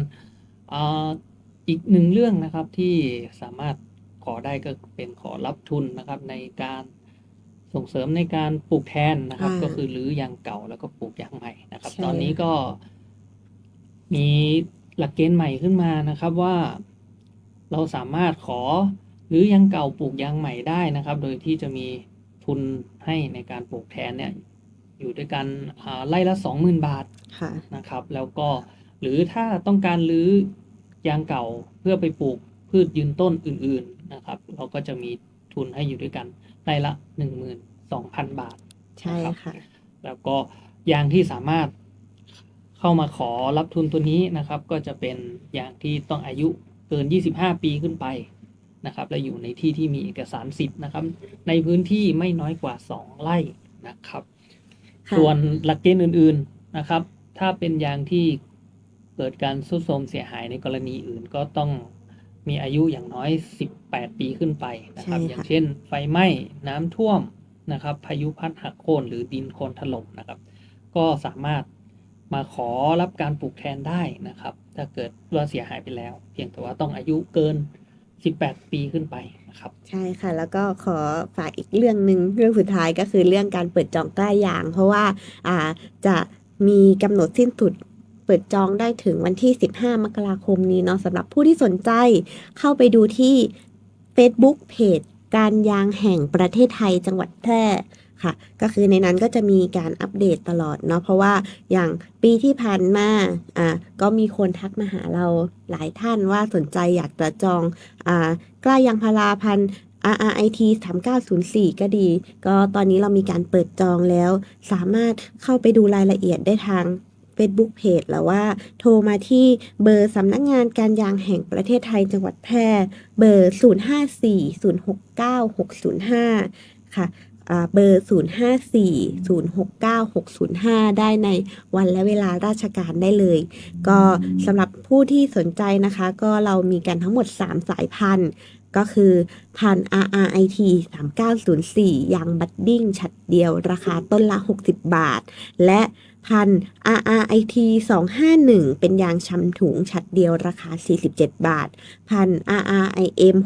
อีกหนึ่งเรื่องนะครับที่สามารถขอได้ก็เป็นขอรับทุนนะครับในการส่งเสริมในการปลูกแทนนะครับก็คือรื้อยางเก่าแล้วก็ปลูกยางใหม่นะครับตอนนี้ก็มีหลักเกณฑ์ใหม่ขึ้นมานะครับว่าเราสามารถขอรื้อยางเก่าปลูกยางใหม่ได้นะครับโดยที่จะมีทุนให้ในการปลูกแทนเนี่ยอยู่ด้วยกันไร่ละ 20,000 บาทนะครับแล้วก็หรือถ้าต้องการรื้อยางเก่าเพื่อไปปลูกพืชยืนต้นอื่นๆนะครับเราก็จะมีทุนให้อยู่ด้วยกันไร่ละ 12,000 บาทใช่ค่ะแล้วก็ยางที่สามารถเข้ามาขอรับทุนตัวนี้นะครับก็จะเป็นยางที่ต้องอายุเกิน25 ปีขึ้นไปนะครับและอยู่ในที่ที่มีเอกสารสิทธิ์นะครับในพื้นที่ไม่น้อยกว่า2ไร่นะครับส่วนหลักเกณฑ์อื่นๆนะครับถ้าเป็นยางที่เกิดการทรุดโทรมเสียหายในกรณีอื่นก็ต้องมีอายุอย่างน้อย18 ปีขึ้นไปนะครับอย่างเช่นไฟไหม้น้ำท่วมนะครับพายุพัดหักโค่นหรือดินโคลนถล่มนะครับก็สามารถมาขอรับการปลูกแทนได้นะครับถ้าเกิดว่าเสียหายไปแล้วเพียงแต่ว่าต้องอายุเกิน18 ปีขึ้นไปนะครับใช่ค่ะแล้วก็ขอฝากอีกเรื่องหนึ่งเรื่องสุดท้ายก็คือเรื่องการเปิดจองกล้ายางเพราะว่าจะมีกำหนดสิ้นสุดเปิดจองได้ถึงวันที่15 มกราคมนี้เนาะสำหรับผู้ที่สนใจเข้าไปดูที่ Facebook เพจการยางแห่งประเทศไทยจังหวัดแพร่ค่ะก็คือในนั้นก็จะมีการอัปเดตตลอดเนาะเพราะว่าอย่างปีที่ผ่านมาก็มีคนทักมาหาเราหลายท่านว่าสนใจอยากจะจองกล้ายางพาราพันธุ์ RRIT 3904 ก็ดีก็ตอนนี้เรามีการเปิดจองแล้วสามารถเข้าไปดูรายละเอียดได้ทาง Facebook Page หรือว่าโทรมาที่เบอร์สำนักงานการยางแห่งประเทศไทยจังหวัดแพร่เบอร์ 054-069-605 ค่ะเบอร์ 054-069-605 ได้ในวันและเวลาราชการได้เลยก็สำหรับผู้ที่สนใจนะคะก็เรามีกันทั้งหมด3 สายพันธุ์ก็คือพันธุ์ RRIT 3904ยางบัดดิ้งฉัดเดียวราคาต้นละ60 บาทและพันธุ์ RRIT 251เป็นยางชำถุงฉัดเดียวราคา47 บาทพันธุ์ RRIM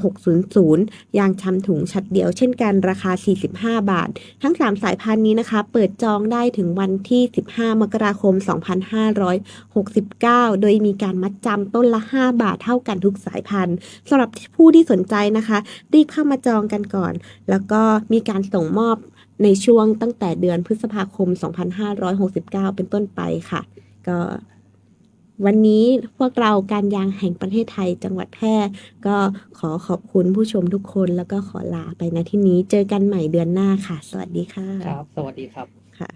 600ยางชำถุงฉัดเดียวเช่นกันราคา45 บาททั้ง3 สายพันธุ์นี้นะคะเปิดจองได้ถึงวันที่15 มกราคม 2569โดยมีการมัดจำต้นละ5 บาทเท่ากันทุกสายพันธุ์สำหรับผู้ที่สนใจนะคะรีบเข้ามาจองกันก่อนแล้วก็มีการส่งมอบในช่วงตั้งแต่เดือนพฤษภาคม 2569 เป็นต้นไปค่ะก็วันนี้พวกเราการยางแห่งประเทศไทยจังหวัดแพร่ก็ขอขอบคุณผู้ชมทุกคนแล้วก็ขอลาไปณที่นี้เจอกันใหม่เดือนหน้าค่ะสวัสดีค่ะครับสวัสดีครับค่ะ